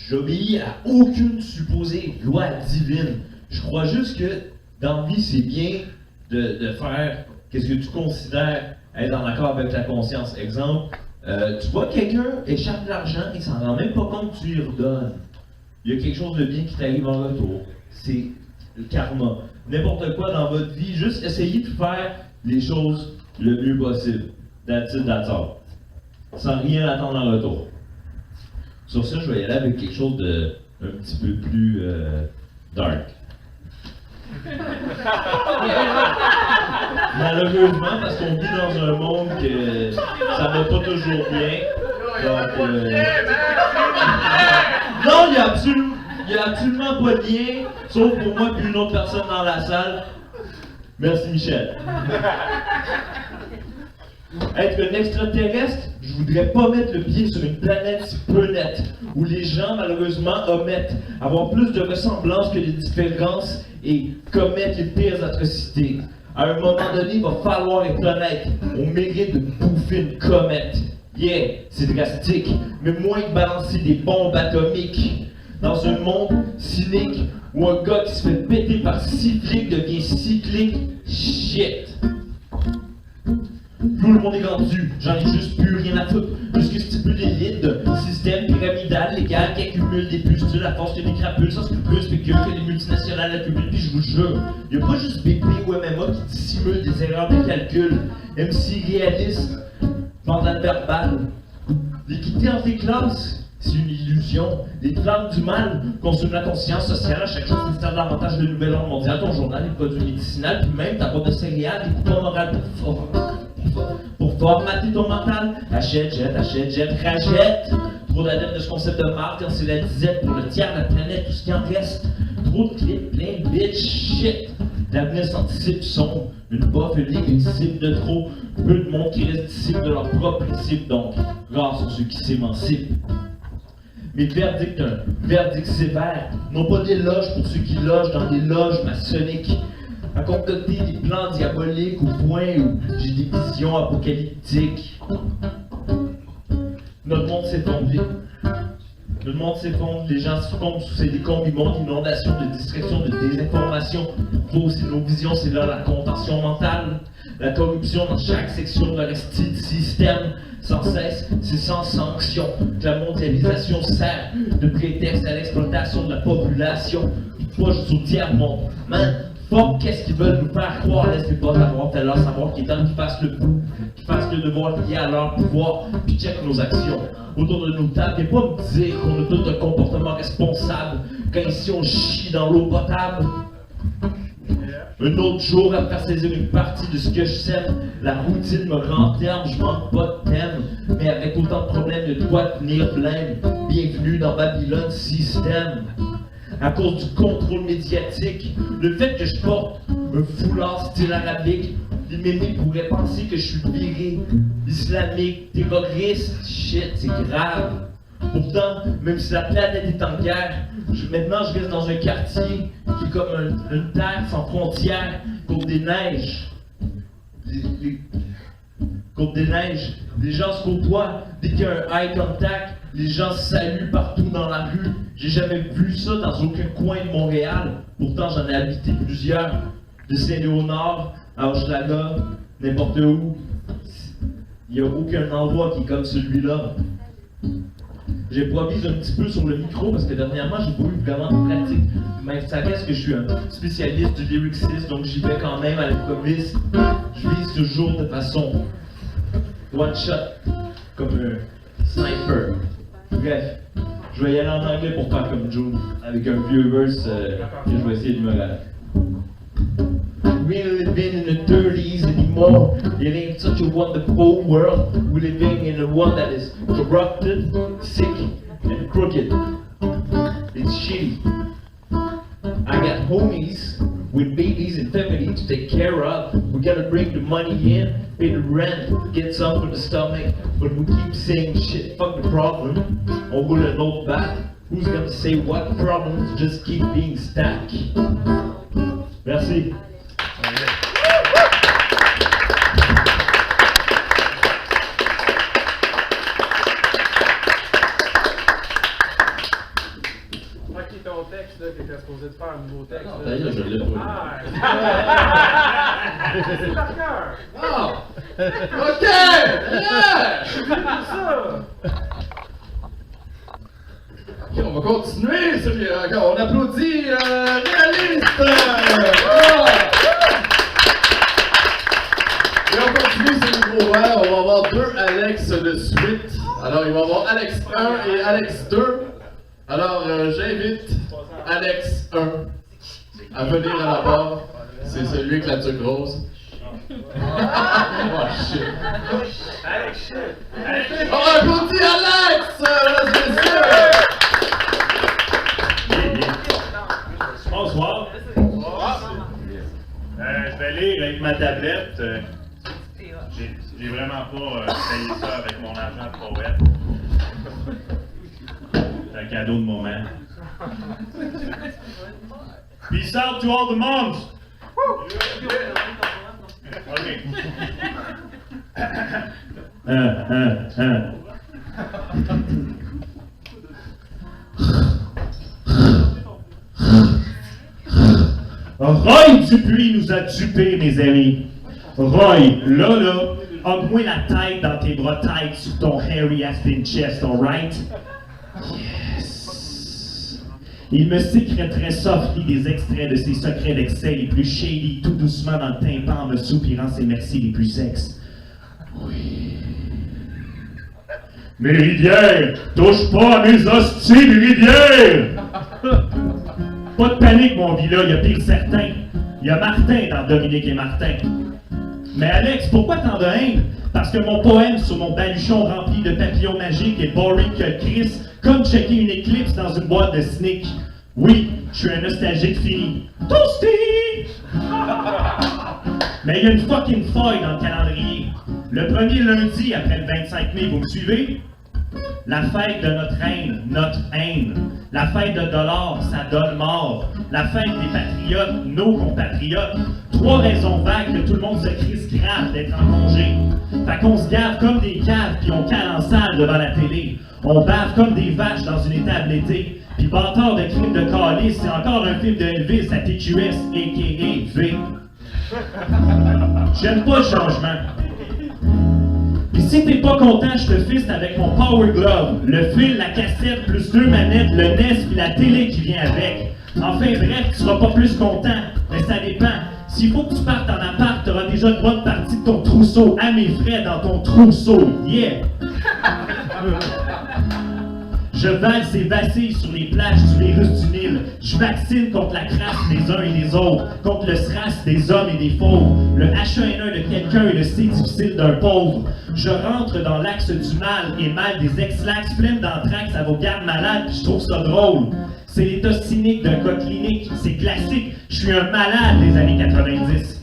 J'obéis à aucune supposée loi divine. Je crois juste que dans la vie, c'est bien de faire qu'est-ce que tu considères être en accord avec ta conscience. Exemple, tu vois quelqu'un échappe de l'argent et s'en rend même pas compte que tu lui redonnes. Il y a quelque chose de bien qui t'arrive en retour. C'est le karma. N'importe quoi dans votre vie, juste essayez de faire les choses le mieux possible. That's it, that's all. Sans rien attendre en retour. Sur ça, je vais y aller avec quelque chose de un petit peu plus dark. Malheureusement, parce qu'on vit dans un monde que ça va pas toujours bien. Donc, non, il y a absolument pas de lien, sauf pour moi et une autre personne dans la salle. Merci Michel. Être un extraterrestre, je voudrais pas mettre le pied sur une planète si peu nette, où les gens malheureusement omettent, avoir plus de ressemblances que de différences et commettent les pires atrocités. À un moment donné, il va falloir les connaître. On mérite de bouffer une comète. Yeah, c'est drastique, mais moins que balancer des bombes atomiques. Dans un monde cynique où un gars qui se fait péter par 6 flics devient cyclique, shit. Tout le monde est vendu, j'en ai juste plus rien à foutre. Jusque stipuler l'élite d'un système pyramidal légal qui accumule des pustules à force que des crapules sans scrupules spéculent que les multinationales accumulent. Puis je vous jure, y'a pas juste BP ou MMA qui dissimulent des erreurs de calcul. MC réaliste, vandale verbale. L'équité entre les classes, c'est une illusion. Les flammes du mal consument la conscience sociale. À chaque chose qui sert davantage de nouvel ordre mondial. Ton journal, les produits médicinaux, puis même ta boîte de céréales, les coupons morales pour formater ton mental. Achète, jette, rachète. Trop d'adeptes de ce concept de marque, c'est la disette pour le tiers de la planète, tout ce qui en reste. Trop de clips, plein de bitch, shit. L'avenir s'anticipe sombre, une boffe unique, une disciple de trop. Peu de monde qui reste disciple de leur propre principe, donc rares sont ceux qui s'émancipent. Mais verdict, un verdict sévère, non pas d'éloge pour ceux qui logent dans des loges maçonniques, à concocter des plans diaboliques au point où j'ai des visions apocalyptiques. Notre monde s'effondre vite. Le monde s'effondre, les gens succombent sous ces décombres immondes, inondations de distraction, de désinformation. Fausses nos visions, c'est là la contention mentale. La corruption dans chaque section de leur système. Sans cesse, c'est sans sanction que la mondialisation sert de prétexte à l'exploitation de la population. Pas juste au tiers-monde. Man, fuck, qu'est-ce qu'ils veulent nous faire croire? Laisse-les pas savoir, fais-leur savoir qu'il est temps qu'ils fassent le bout, qu'ils fassent le devoir lié à leur pouvoir, puis check nos actions. Autour de nos tables, et pas me dire qu'on a tout un comportement responsable, quand ici on chie dans l'eau potable. Un autre jour à faire saisir une partie de ce que je sème, la routine me renferme, je manque pas de thème, mais avec autant de problèmes, de quoi tenir blême. Bienvenue dans Babylone Système. À cause du contrôle médiatique, le fait que je porte un foulard style arabique, les mémés pourraient penser que je suis viré, islamique, terroriste, shit, c'est grave. Pourtant, même si la planète est en guerre, maintenant je reste dans un quartier qui est comme une terre sans frontières, côte des neiges. Côte des neiges, les gens se côtoient, dès qu'il y a un eye contact, les gens se saluent partout dans la rue. J'ai jamais vu ça dans aucun coin de Montréal, pourtant j'en ai habité plusieurs, de Saint-Léonard à Hochelaga, n'importe où. Il n'y a aucun endroit qui est comme celui-là. J'improvise un petit peu sur le micro parce que dernièrement j'ai pas eu vraiment de pratique. Mais ça reste que je suis un spécialiste du lyriciste, donc j'y vais quand même à l'improviste. Je vise toujours de façon one shot, comme un sniper. Bref, je vais y aller en anglais pour faire comme June, avec un vieux verse que je vais essayer de me rappeler. We ain't living in the 30s anymore. It ain't such a wonderful world. We're living in a one that is corrupted, sick, and crooked. It's shitty. I got homies with babies and family to take care of. We gotta bring the money in, pay the rent, get some for the stomach. But we keep saying shit, fuck the problem. On roule un autre bat. Who's gonna say what problems just keep being stacked? Merci. Ton texte, là, que t'es supposé de faire un nouveau texte. Non, d'ailleurs, je l'ai pas. C'est par cœur. Oh! OK! Yeah! Ça! OK, on va continuer. On applaudit Réaliste! Et on continue ce micro vert. On va avoir deux Alex de suite. Alors, il va y avoir Alex 1 et Alex 2. Alors, j'invite Alex 1 à venir à la barre. C'est celui avec la tuque rose. Oh shit. Alex shit. On applaudit Alex! Bonsoir. Je vais lire avec ma tablette. J'ai vraiment pas payé ça avec mon argent de poète. C'est un cadeau de moment. Peace out to all the moms! OK. Roy Dupuis nous a dupés, mes amis. Roy, là, augmente la tête dans tes bras tight sur ton hairy Aspen chest, alright? Yes. Il me sécréterait softly des extraits de ses secrets d'excès les plus shady, tout doucement dans le tympan, en me soupirant ses merci les plus sexes. Oui. Mes rivières, touche pas à mes hosties, mes rivières! Pas de panique, mon vieux, il y a pire certain. Il y a Martin dans Dominique et Martin. Mais Alex, pourquoi tant de haine? Parce que mon poème sur mon baluchon rempli de papillons magiques est boring que Chris, comme checker une éclipse dans une boîte de sneak. Oui, je suis un nostalgique fini. Toasty! Mais il y a une fucking feuille dans le calendrier. Le premier lundi après le 25 mai, vous me suivez? La fête de notre reine, notre haine. La fête de dollars, ça donne mort. La fête des patriotes, nos compatriotes. 3 raisons vagues que tout le monde se crisse grave d'être en congé. Fait qu'on se gave comme des caves puis on cale en salle devant la télé. On bave comme des vaches dans une étable d'été. Puis bâtard de crime de calice, c'est encore un film de Elvis à TQS, a.k.a. V. J'aime pas le changement. Pis si t'es pas content, je te fiste avec mon Power Glove. Le fil, la cassette, plus 2 manettes, le NES pis la télé qui vient avec. Enfin bref, tu seras pas plus content. Mais ça dépend. S'il faut que tu partes en appart, t'auras déjà une bonne partie de ton trousseau à mes frais dans ton trousseau. Yeah! Je valse et vacille sur les plages du virus du Nil. Je vaccine contre la crasse des uns et des autres, contre le SRAS des hommes et des fauves, le H1N1 de quelqu'un et le C difficile d'un pauvre. Je rentre dans l'axe du mal et mal des ex-lax pleines d'anthrax à vos gardes malades, puis je trouve ça drôle. C'est l'état cynique d'un cas clinique, c'est classique, je suis un malade des années 90.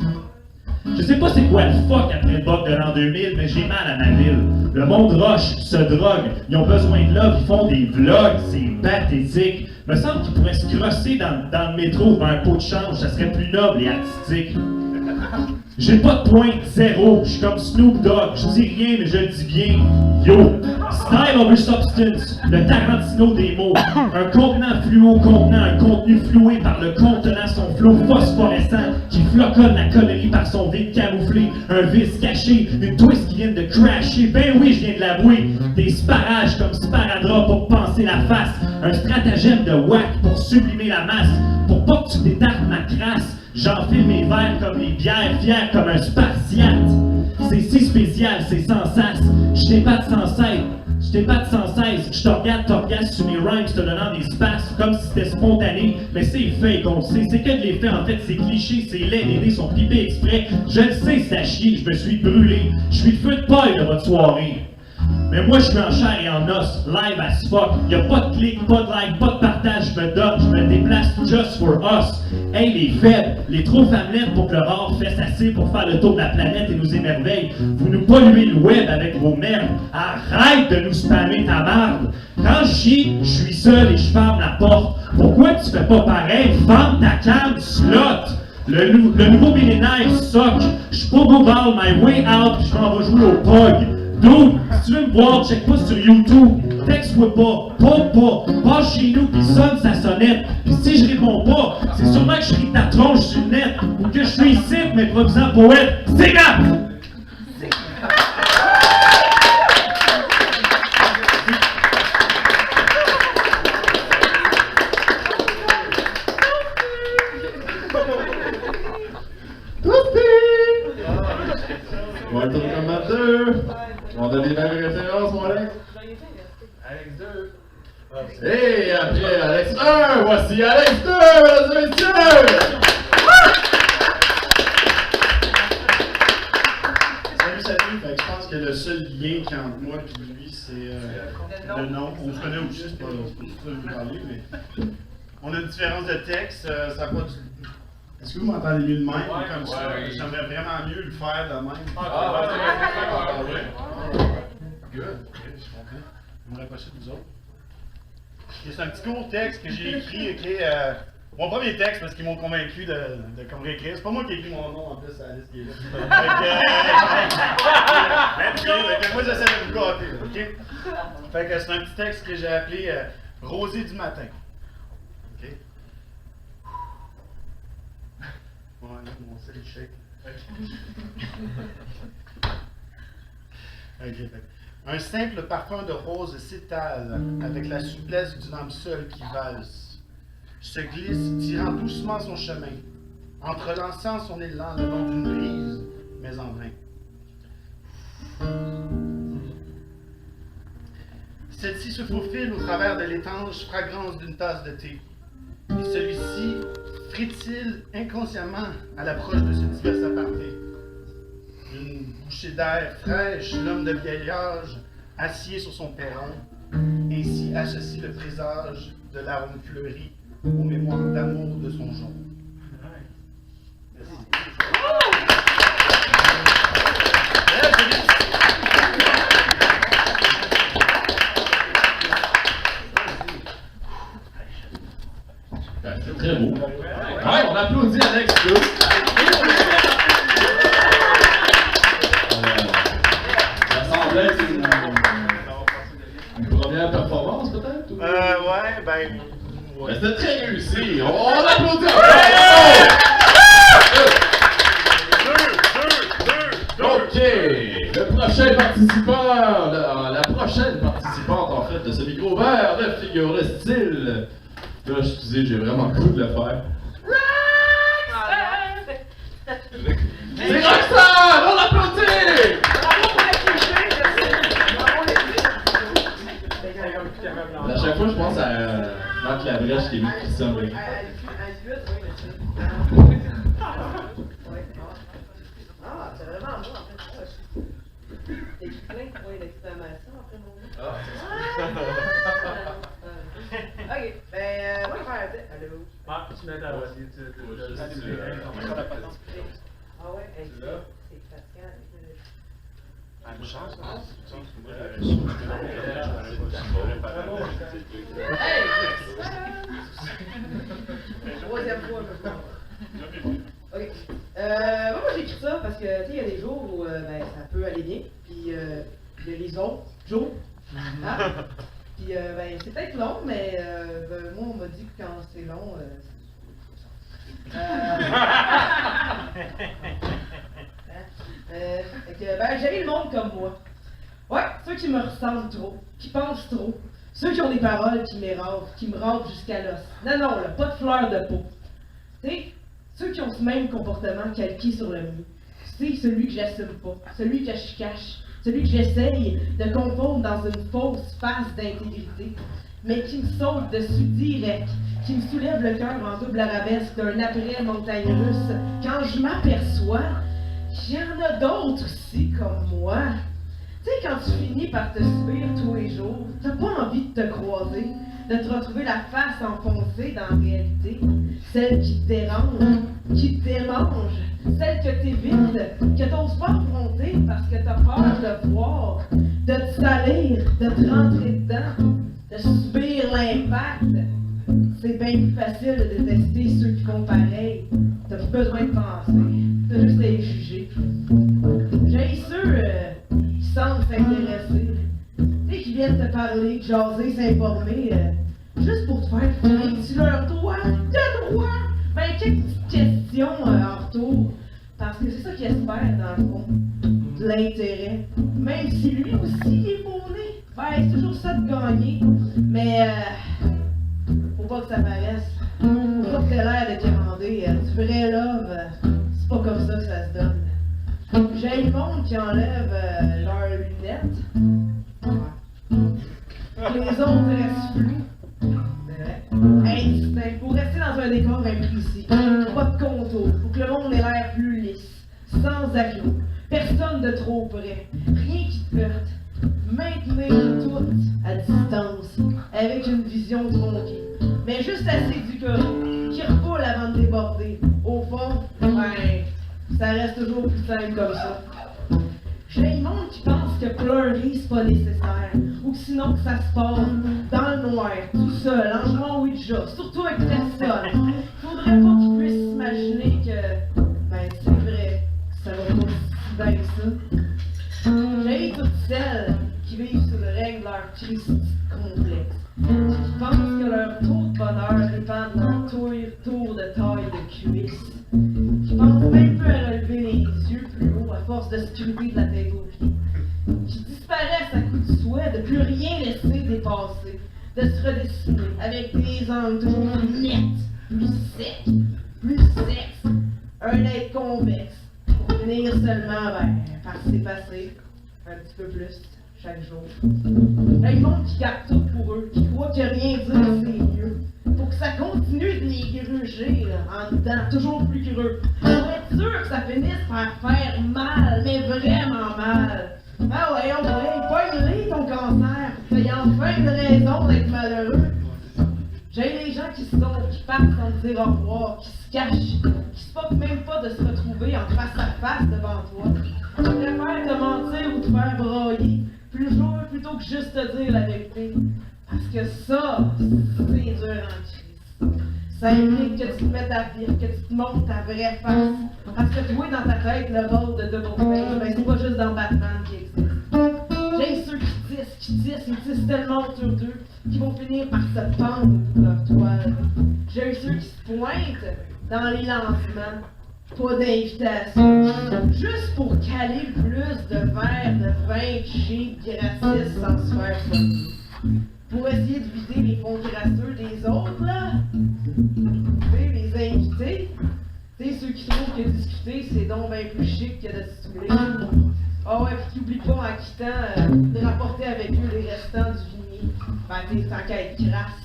Je sais pas c'est quoi le fuck après le bug de l'an 2000, mais j'ai mal à ma ville. Le monde rush, se drogue, ils ont besoin de love, ils font des vlogs, c'est pathétique. Me semble qu'ils pourraient se crosser dans le métro pour un pot de change, ça serait plus noble et artistique. J'ai pas de point, zéro, je suis comme Snoop Dogg, je dis rien mais je le dis bien. Yo! Style over substance, le Tarantino des mots. Un contenant fluo contenant un contenu floué par le contenant, son flot phosphorescent qui floconne la connerie par son vide camouflé. Un vice caché, une twist qui vient de crasher. Ben oui, je viens de l'avouer. Des sparages comme sparadrap pour penser la face. Un stratagème de whack pour sublimer la masse. Pour pas que tu détardes ma crasse. J'enfile mes verres comme les bières, fier comme un spartiate. C'est si spécial, c'est sans sas. Je t'épate sans cesse. Je t'épate sans cesse. Je te regarde, t'orgasme sur mes rhymes, te donnant des spaces comme si c'était spontané. Mais c'est fake, on le sait. C'est que de l'effet, en fait, c'est cliché, c'est laid. Les dés sont pipés exprès. Je le sais, c'est à chier. Je me suis brûlé. Je suis le feu de paille de votre soirée. Mais moi, je suis en chair et en os, live as fuck. Y'a pas de clic, pas de like, pas de partage, je me donne, je me déplace just for us. Hey, les faibles, les trop femmelètes pour que le rare fasse assez pour faire le tour de la planète et nous émerveille. Vous nous polluez le web avec vos merdes. Arrête de nous spammer ta marde. Quand je chie, je suis seul et je ferme la porte. Pourquoi tu fais pas pareil? Ferme ta cam, slot! Le nouveau millénaire sock. Je suis pas ball my way out, puis je m'en vais jouer au POG. Dude, si tu veux me voir, check pas sur YouTube. Texte-moi pas, passe chez nous pis sonne sa sonnette. Pis si je réponds pas, c'est sûrement que je ris ta tronche sur le net. Ou que je suis ici, m'improvisant poète. C'est gars! On va le tourner comme à deux. On a des mêmes références, mon Alex? Alex 2. Et après Alex 1, voici Alex 2, mesdames et messieurs! Salut, fait que je pense que le seul lien qui entre moi et lui, c'est le nom. On se connaît aussi, c'est pas ça vous parler, mais on a une différence de texte, ça va du... Est-ce que vous m'entendez mieux de même ou comme ça? J'aimerais vraiment mieux le faire de même. Good, ok, je suis content. Je me rapprocher de vous autres. C'est un petit court texte que j'ai écrit, mon premier texte parce qu'ils m'ont convaincu de comme réécrire. C'est pas moi qui ai écrit mon nom en plus à la liste qui est là. Moi j'essaie de vous gâter, ok? Fait que c'est un petit texte que j'ai appelé Rosée du matin. Ok? Ouais, mon sel shake. Ok, fait. Un simple parfum de rose s'étale avec la souplesse d'une âme seule qui valse. Se glisse, tirant doucement son chemin, entrelaçant son élan le long d'une brise, mais en vain. Celle-ci se faufile au travers de l'étanche fragrance d'une tasse de thé. Et celui-ci frétille inconsciemment à l'approche de ce divers aparté. Une bouchée d'air fraîche, l'homme de vieil âge, assied sur son perron, ainsi associe le présage de l'arôme fleuri aux mémoires d'amour de son jonc. Merci. C'est très beau. Ouais, on applaudit Alex 2. Ça semble être une première performance peut-être? Ou... Ouais, ben... Ouais. C'était très réussi. On applaudit. Ok, le prochain participant, la prochaine participante en fait de ce micro vert de figure de style. Là, excusez, j'ai vraiment le goût de le faire. la brèche qui est mis Christian Brie. Ah, c'est vraiment moi, en fait. T'es plein de points d'exclamation après mon nom. Ok, ben, moi, je vais faire ça. Allô? Ah, tu mets ta voix. Ah ouais, c'est fatigant. Une chance, Troisième fois, ok. Moi, j'ai écrit ça parce que, tu sais, il y a des jours où ben, ça peut aller bien, puis il y a les autres jours. Hein? Puis, ben, c'est peut-être long, mais ben, moi, on m'a dit que quand c'est long, fait que, ben, j'aime le monde comme moi. Ouais, ceux qui me ressemblent trop, qui pensent trop, ceux qui ont des paroles qui m'érafent, qui me râpent jusqu'à l'os. Non, non, là, pas de fleurs de peau. Tu sais, ceux qui ont ce même comportement calqué sur le mien. C'est celui que j'assume pas, celui que je cache, celui que j'essaye de confondre dans une fausse face d'intégrité, mais qui me saute dessus direct, qui me soulève le cœur en double arabesque d'un après-montagne russe, quand je m'aperçois qu'il y en a d'autres aussi comme moi. Tu sais, quand tu finis par te subir tous les jours, t'as pas envie de te croiser, de te retrouver la face enfoncée dans la réalité, celle qui te dérange, qui te démange, celle que t'évites, que t'oses pas affronter parce que t'as peur de voir, de te salir, de te rentrer dedans, de subir l'impact. C'est bien plus facile de détester ceux qui font pareil. T'as plus besoin de penser, t'as juste à les juger. J'ai ceux qui semblent s'intéresser, tu sais, qui viennent te parler, jaser, s'informer, juste pour te faire filer sur leur droit, de droit, ben quelques petites questions en retour, parce que c'est ça qu'ils espèrent dans le fond, de l'intérêt. Même si lui aussi est faux-né, ben c'est toujours ça de gagner, mais faut pas que ça paraisse, faut pas que t'aies l'air de commander, du vrai love, c'est pas comme ça que ça se donne. J'ai le monde qui enlève leurs lunettes. Les autres restent flous. C'est vrai. Instinct. Pour rester dans un décor imprécis. Pas de contour. Faut que le monde ait l'air plus lisse. Sans accro. Personne de trop près. Rien qui te perte. Maintenir tout à distance. Avec une vision tronquée. Mais juste assez du corps. Qui refoule avant de déborder. Au fond, ben, ça reste toujours plus simple comme ça. J'ai le monde qui pense que pleurer c'est pas nécessaire, ou que sinon que ça se passe dans le noir, tout seul, en jouant au Ouija, surtout avec personne. Faudrait pas qu'ils puissent s'imaginer que, ben c'est vrai, que ça va pas si bien que ça. J'ai toutes celles qui vivent sous le règne de leur Christ complexe, qui pensent que leur taux de bonheur dépend de leur tour de taille de cuisse. Qui pensent même plus à relever les yeux plus haut à force de scruter de la tête aux pieds. Qui disparaissent à coups de souhait de plus rien laisser dépasser, de se redessiner avec des angles toujours plus nets, plus secs, plus sexes, un être convexe, pour finir seulement par s'effacer un petit peu plus chaque jour. Il y a le monde qui garde tout pour eux, qui croit que rien dire c'est mieux. Pour que ça continue de les gruger en dedans, toujours plus creux. Pour être sûr que ça finisse par faire mal, mais vraiment mal. Ah ouais, pogne-les ton cancer, t'as enfin une raison d'être malheureux. J'ai les gens qui partent sans dire au revoir, qui se cachent, qui se moquent même pas de se retrouver en face à face devant toi. Qui préfèrent te mentir ou te faire broyer, plutôt que juste te dire la vérité. Parce que ça, c'est dur en crise. Ça implique que tu te mettes à vivre, que tu te montres ta vraie face. Parce que toi, dans ta tête, le rôle de Double-Face, ben c'est pas juste dans Batman qui existe. J'ai ceux qui tissent tellement autour d'eux, qui vont finir par se pendre pour leur toile. J'ai ceux qui se pointent dans les lancements, pas d'invitation, juste pour caler plus de verres de vin cheap gratis sans se faire soigner. Pour essayer de vider les fonds grasseux des autres, là. Tu les invités. Tu sais, ceux qui trouvent que discuter, c'est donc bien plus chic que de stimuler. Ah ouais, puis n'oublie pas en quittant de rapporter avec eux les restants du vignier. Ben, t'es tant qu'à être crasse.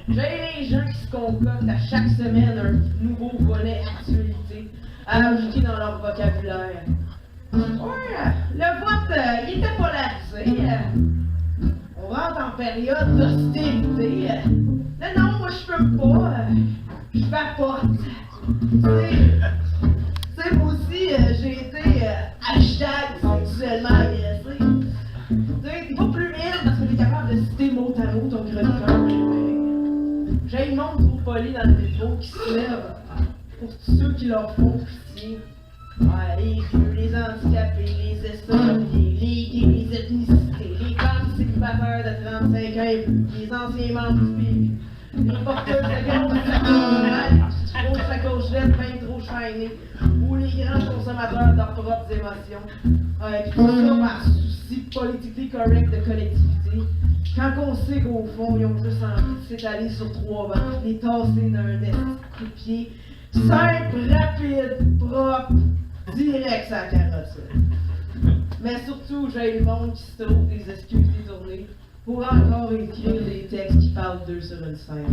j'ai les gens qui se concoctent à chaque semaine un nouveau volet actualité à ajouter dans leur vocabulaire. Ouais, le vote, il était polarisé. On rentre en période d'austérité. Non, moi je peux pas. Je vapote. Tu sais, moi aussi, j'ai été hashtag sexuellement agressé. Tu sais, t'es pas plus mille parce que t'es capable de citer mot à mot ton chroniqueur préféré. J'ai le monde trop poli dans le métro qui se lève pour tous ceux qui leur font pitié. Ouais, les vieux, les handicapés, les estropiés, les gays, les ethnicités, les femmes célibataires de 35 ans et plus, les anciens membres du PQ, les porteurs de grosses sacoches lettres bien trop shiny, ou les grands consommateurs de leurs propres émotions. Puis tout ça par souci politically correct de collectivité. Quand on sait qu'au fond, ils ont juste envie de s'étaler sur 3 bancs, les tasser d'un coup de pied, simple, rapide, propre, direct sur la carotte. Mais surtout, j'ai le monde qui se trouve des excuses détournées pour encore écrire des textes qui parlent d'eux sur une scène.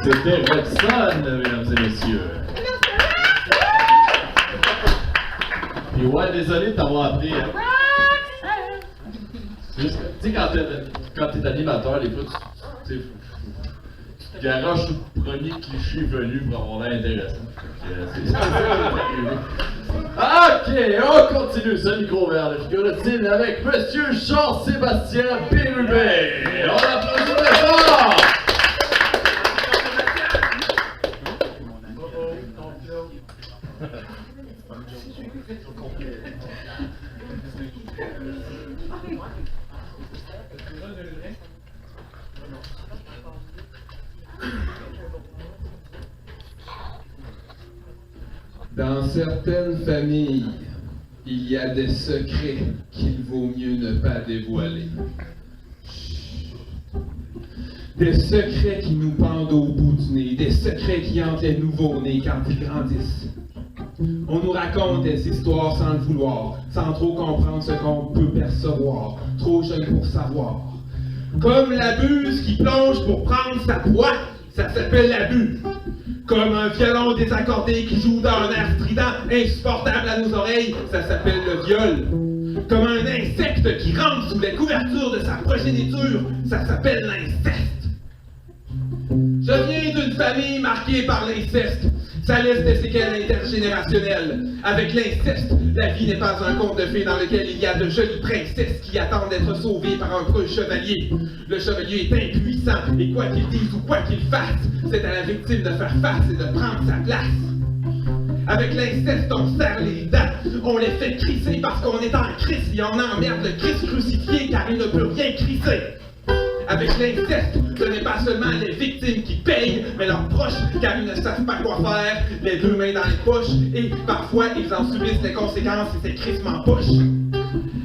C'était Roxane, mesdames et messieurs. Puis ouais, désolé de t'avoir appris. Juste, tu sais, quand t'es animateur, les fois, tu te garoches tout le premier cliché venu pour avoir l'air intéressant. C'est ça, ok, on continue ce micro vers le figurine avec Monsieur Jean-Sébastien Bérubé. On applaudit très fort! Dans certaines familles, il y a des secrets qu'il vaut mieux ne pas dévoiler. Des secrets qui nous pendent au bout du nez, des secrets qui hantent les nouveaux-nés quand ils grandissent. On nous raconte des histoires sans le vouloir, sans trop comprendre ce qu'on peut percevoir, trop jeune pour savoir. Comme la buse qui plonge pour prendre sa proie, ça s'appelle la buse. Comme un violon désaccordé qui joue dans un air strident, insupportable à nos oreilles, ça s'appelle le viol. Comme un insecte qui rentre sous les couvertures de sa progéniture, ça s'appelle l'inceste. Je viens d'une famille marquée par l'inceste. Ça laisse des séquelles intergénérationnelles. Avec l'inceste, la vie n'est pas un conte de fées dans lequel il y a de jolies princesses qui attendent d'être sauvées par un preux chevalier. Le chevalier est impuissant et quoi qu'il dise ou quoi qu'il fasse, c'est à la victime de faire face et de prendre sa place. Avec l'inceste, on serre les dents, on les fait crisser parce qu'on est en crise et on emmerde le Christ crucifié car il ne peut rien crisser. Avec l'inceste, ce n'est pas seulement les victimes qui payent, mais leurs proches, car ils ne savent pas quoi faire, les deux mains dans les poches, et parfois ils en subissent les conséquences et c'est crissement poche.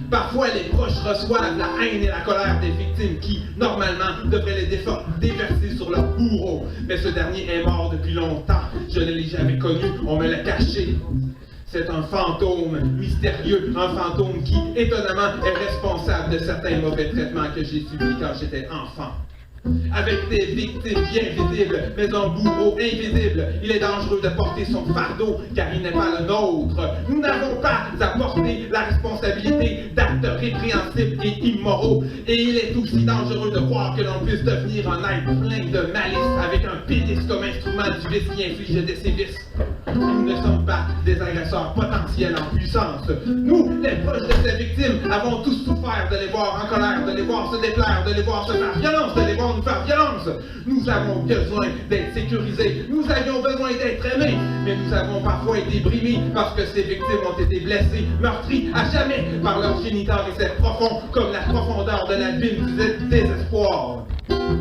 Parfois les proches reçoivent la haine et la colère des victimes qui, normalement, devraient les déverser sur leur bourreau. Mais ce dernier est mort depuis longtemps, je ne l'ai jamais connu, on me l'a caché. C'est un fantôme mystérieux, un fantôme qui, étonnamment, est responsable de certains mauvais traitements que j'ai subis quand j'étais enfant. Avec des victimes bien visibles, mais un bourreau invisible, il est dangereux de porter son fardeau, car il n'est pas le nôtre. Nous n'avons pas à porter la responsabilité d'actes répréhensibles et immoraux, et il est aussi dangereux de croire que l'on puisse devenir un être plein de malice, avec un pénis comme instrument du vice qui inflige des sévices. Nous ne sommes pas des agresseurs potentiels en puissance. Nous, les proches de ces victimes, avons tous souffert de les voir en colère, de les voir se déplaire, de les voir se faire violence, de les voir nous faire violence. Nous avons besoin d'être sécurisés, nous avions besoin d'être aimés, mais nous avons parfois été brimés parce que ces victimes ont été blessées, meurtries à jamais par leurs géniteurs et c'est profond comme la profondeur de l'abîme du désespoir.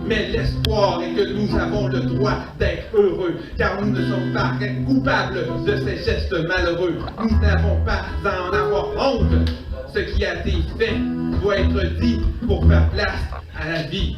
Mais l'espoir est que nous avons le droit d'être heureux, car nous ne sommes pas coupables de ces gestes malheureux. Nous n'avons pas à en avoir honte. Ce qui a été fait doit être dit pour faire place à la vie.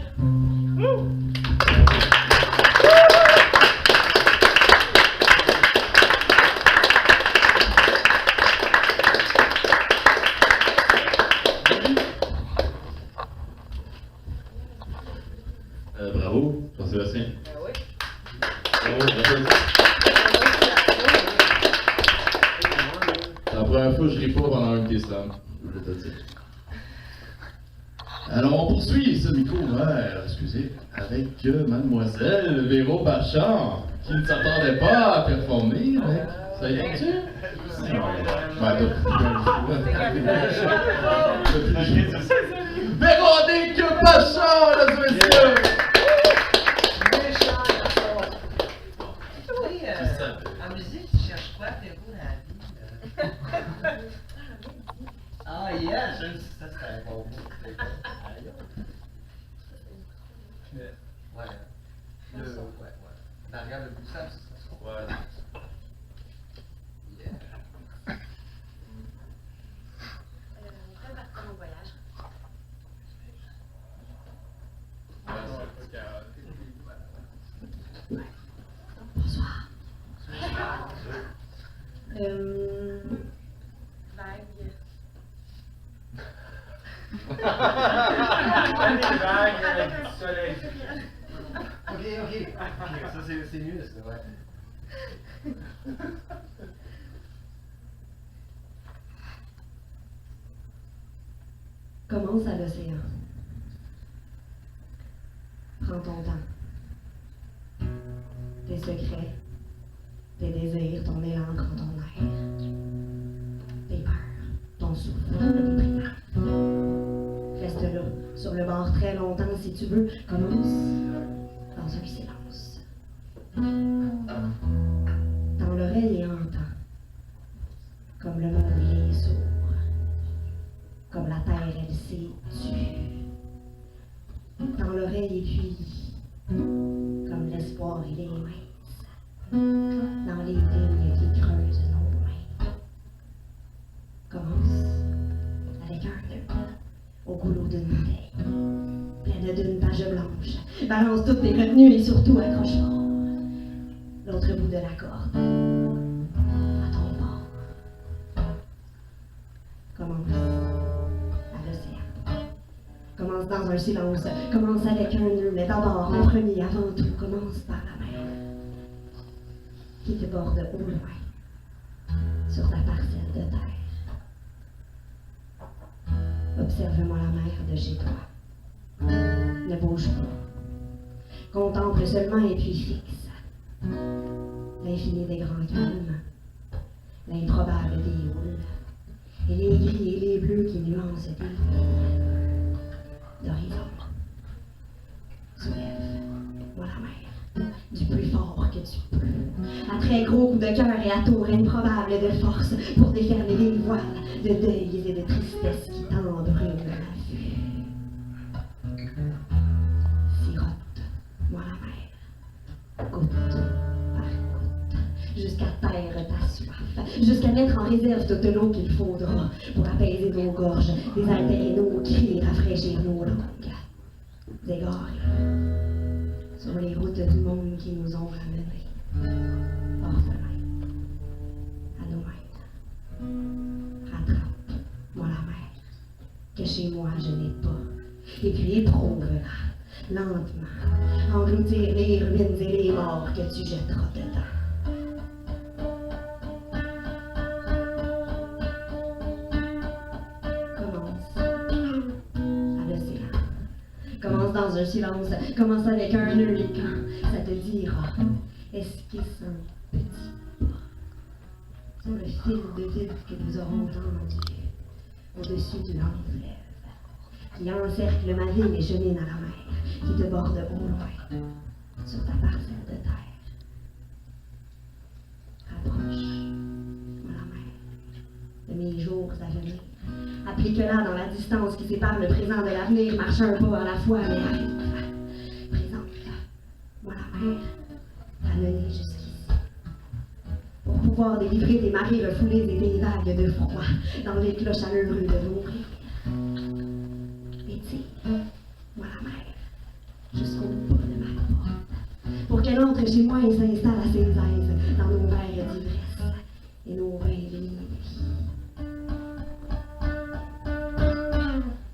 première fois que je ris pas pendant un de tes slams. Je vais te dire. Alors, on poursuit ce micro ouvert, excusez, avec Mademoiselle Véro Bachand, qui ne s'attendait pas à performer avec. Ça y est-tu? Véronique Bachand, mesdames et messieurs! En musique, tu cherches quoi, Véro, dans la vie? Ah, yeah, j'aime ça, c'est un bon mot. Ouais. Ouais. Derrière le bout de sable, c'est ça. Ouais. Yeah. On peut partir en voyage. Bonsoir. Vague. Vague avec du soleil. Ok, ça c'est mieux, ça, ouais. Commence à l'océan. Prends ton temps. Tes secrets, tes désirs, ton élan prend ton air. Tes peurs, ton souffle, tes prières. Reste là, sur le bord très longtemps si tu veux. Commence dans un silence. Dans l'oreille et entend. Comme le monde il est sourd. Comme la terre elle s'est tue. Dans l'oreille et puis comme l'espoir il est mince. Dans les vignes qui creusent nos mains. Commence avec un nœud au goulot d'une bouteille, pleine d'une page blanche. Balance toutes tes retenues et surtout accroche fort l'autre bout de la corde à ton bord. Commence à l'océan. Commence dans un silence. Commence avec un nœud, mais d'abord, en premier, avant tout, commence par la mer qui te borde au loin sur ta parcelle de terre. Observe-moi la mer de chez toi. Ne bouge pas. Contemple seulement et puis fixe l'infini des grands calmes, l'improbable des houles, et les gris et les bleus qui nuancent tes lignes d'horizon. Soulève-moi la mer du plus fort que tu peux, à très gros coups de cœur et à tour improbable de force pour déferler les voiles de deuil et de tristesse qui t'embrument la vue. Sirote-moi la mer, goutte par goutte, jusqu'à taire ta soif, jusqu'à mettre en réserve toute l'eau qu'il faudra pour apaiser nos gorges, désaltérer nos cris et rafraîchir nos langues. Dégarés sur les routes du monde qui nous ont ramenés, orphelins, à nous-mêmes. Rattrape-moi la mer, que chez moi je n'ai pas, et puis éprouve-la, lentement, engloutir les ruines et les morts que tu jetteras dedans. Commence dans un silence, commence avec un nœud et quand ça te dira, esquisse un petit pas sur le fil de vide que nous aurons tendu au-dessus du long fleuve qui encercle ma ville et chemine à la mer, qui te borde au loin sur ta parcelle de terre. Rapproche-moi la mer de mes jours à venir. Applique-la dans la distance qui sépare le présent de l'avenir. Marche un pas à la fois, mais arrive. Présente-moi la mer, ramenée jusqu'ici. Pour pouvoir délivrer des marées refoulées et des vagues de froid dans l'éclat chaleureux de nos rires. Pétille-moi la mer, jusqu'au bout de ma porte. Pour qu'elle entre chez moi et s'installe à ses aises dans nos verres d'ivresse et nos vins de minuit.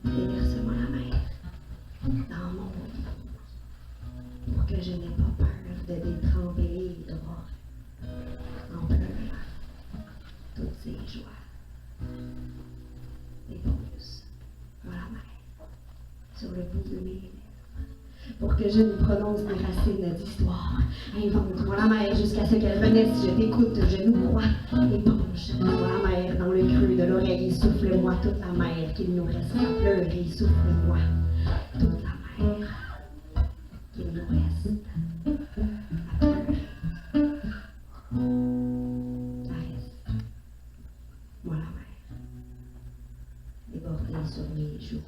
Déverse-moi la mer dans mon lit pour que je n'ai pas peur de détremper les droits en pleurant toutes ces joies le bout de mes lèvres. Pour que je nous prononce des racines d'histoire. Invente-moi la mer jusqu'à ce qu'elle renaisse. Je t'écoute, je nous crois. Éponge-moi la mer dans le creux de l'oreille. Souffle-moi toute la mer qu'il nous reste à pleurer. Souffle-moi toute la mer qu'il nous reste à pleurer. Arrête-moi la mer. Débordée sur mes joues.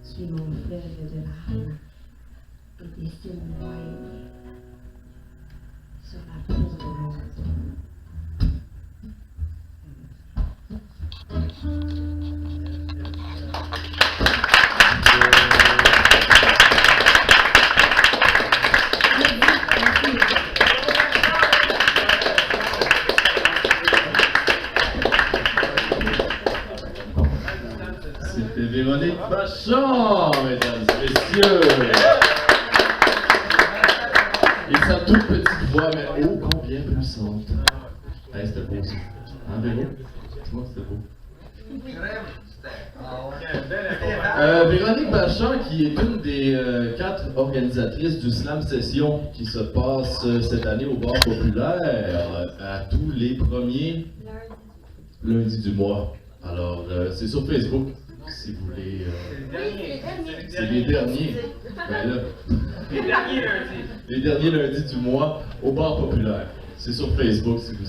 Suis mon fleuve de larmes et dessine-moi aimé sur la peau de mon dos. C'était Véronique Bachand, mesdames et messieurs. Et sa toute petite voix, mais oh combien puissante. Hey, c'était beau ça. Hein, Véro? Moi, c'était beau. Véronique Bachand, qui est une des 4 organisatrices du Slam Session qui se passe cette année au Bar Populaire à tous les premiers lundis du mois. Alors, c'est sur Facebook, si vous voulez. C'est les derniers. Ben là, les derniers lundis du mois au Bar Populaire. C'est sur Facebook si vous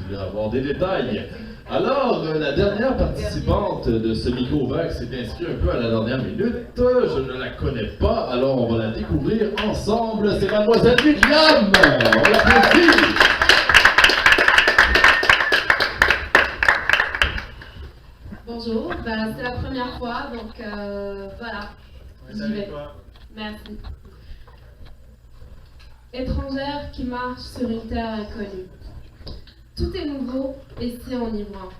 voulez avoir des détails. Alors, la dernière participante de ce micro ouvert qui s'est inscrite un peu à la dernière minute, je ne la connais pas, alors on va la découvrir ensemble. C'est Mademoiselle Myriam! On l'applaudit! Bonjour, c'est la première fois, donc voilà, j'y vais. Merci. Étrangère qui marche sur une terre inconnue. Tout est nouveau et si enivrant.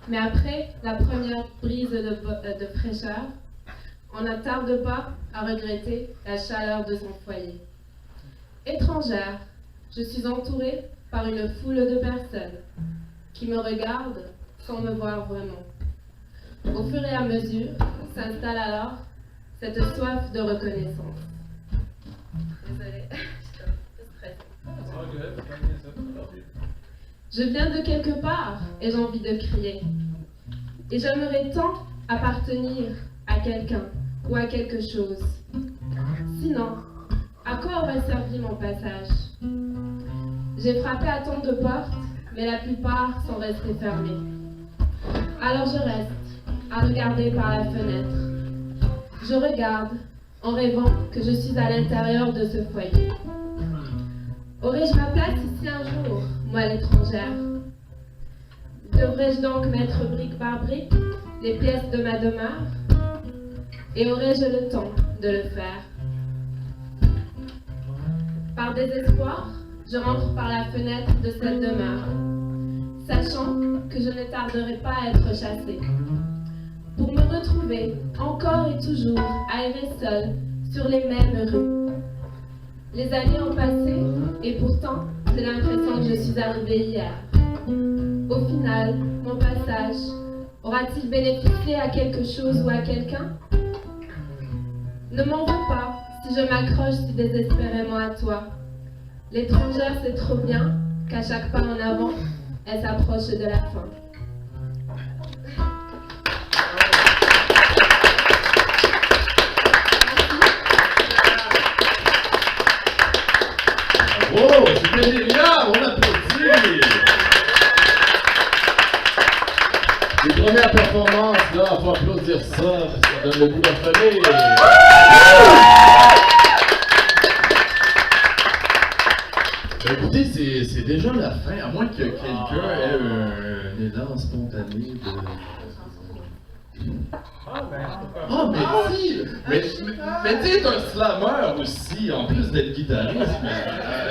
Mais après la première brise de fraîcheur, on n'attarde pas à regretter la chaleur de son foyer. Étrangère, je suis entourée par une foule de personnes qui me regardent sans me voir vraiment. Au fur et à mesure, s'installe alors cette soif de reconnaissance. Désolée, je suis un peu stressée. Je viens de quelque part et j'ai envie de crier. Et j'aimerais tant appartenir à quelqu'un ou à quelque chose. Sinon, à quoi aurait servi mon passage? J'ai frappé à tant de portes, mais la plupart sont restées fermées. Alors je reste à regarder par la fenêtre. Je regarde en rêvant que je suis à l'intérieur de ce foyer. Aurais-je ma place ici un jour, moi l'étrangère? Devrais-je donc mettre brique par brique les pièces de ma demeure? Et aurais-je le temps de le faire? Par désespoir, je rentre par la fenêtre de cette demeure, sachant que je ne tarderai pas à être chassée. Pour me retrouver encore et toujours à errer seule sur les mêmes rues. Les années ont passé et pourtant j'ai l'impression que je suis arrivée hier. Au final, mon passage aura-t-il bénéficié à quelque chose ou à quelqu'un? Ne m'en veux pas si je m'accroche si désespérément à toi. L'étrangère sait trop bien qu'à chaque pas en avant, elle s'approche de la fin. Oh, c'était Myriam, on applaudit! Les premières performances, là, il faut applaudir ça, parce que ça donne le goût d'enflammer. Écoutez, c'est déjà la fin, à moins que quelqu'un ait un élan spontané de... Ah, mais tu es un slammer aussi, en plus d'être guitariste.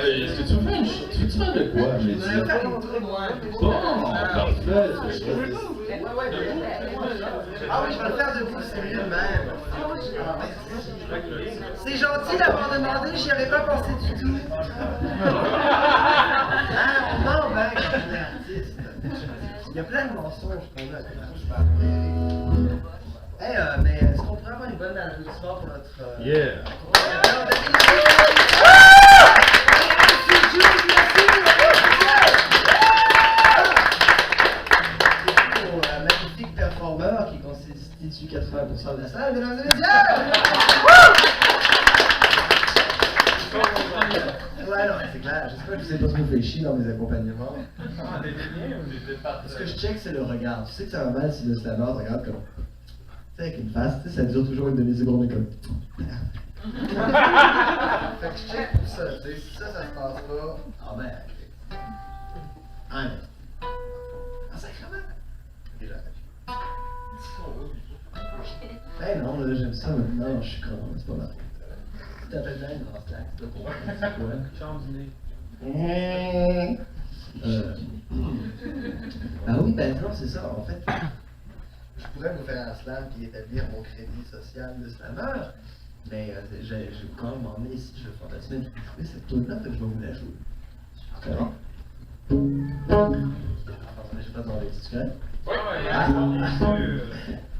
Est-ce que tu veux faire de quoi, j'ai dit? Bon, parfait. Ah oui, je vais le faire debout, c'est mieux de même. C'est gentil d'avoir demandé, j'y avais pas pensé du tout. Ah, on ment bien quand on est artiste. Il y a plein de mensonges qu'on a. Hey, mais est-ce qu'on pourrait avoir une bonne applaudissement pour notre... Yeah! Magnifique performeur qui constitue 80% de la salle, mesdames et messieurs! Ouais, non, c'est clair. J'espère que je vous ai pas trop fait chier dans mes accompagnements. Ce que je check, c'est le regard. Tu sais que ça va mal si le slammer te regarde comme. Tu sais, avec une face, tu sais, ça dure toujours une demi-seconde, mais comme. Fait que je check pour ça, tu sais, si ça se passe pas. Ah ben, ok. Ah, mais. Ah, sacrément! Déjà. Ben non, là, j'aime ça, mais non, je suis con, c'est pas mal. Tu t'appelles bien une grande claque, c'est pas pour c'est quoi? Chambre du nez. Ah oui, ben non, c'est ça, en fait. Je pourrais vous faire un slam et établir mon crédit social de slammer, mais j'ai quand même emmené ici, je vais fantasmer de jouer cette tune-là, fait que je vais vous la jouer. D'accord? J'ai pas demandé si tu fais.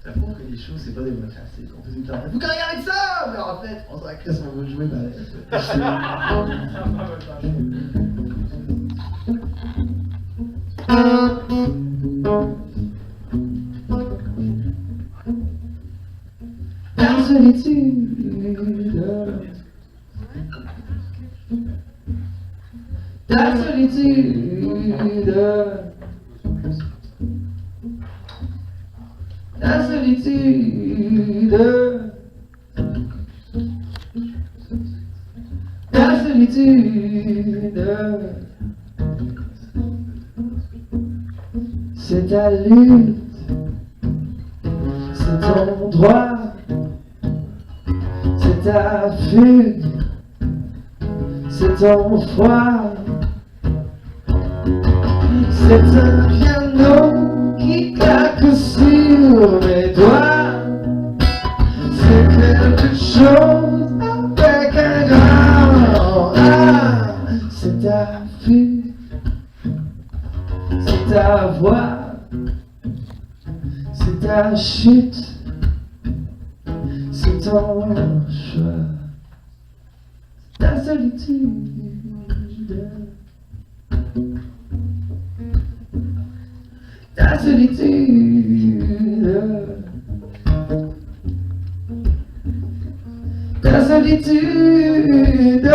Ça prouve que les choses, c'est pas démocratique. On fait tout le temps. Vous corrigez avec ça! Mais en fait, on s'en crisse, on va jouer La solitude. Ta solitude. Ta solitude. Ta solitude. C'est ta lutte. C'est ton droit. C'est ta fugue. C'est ton froid. C'est un piano qui claque sur mes doigts. C'est quelque chose avec un grand A. C'est ta fugue. C'est ta voix. C'est ta chute. C'est ton choix. Ta solitude. Ta solitude. Ta solitude.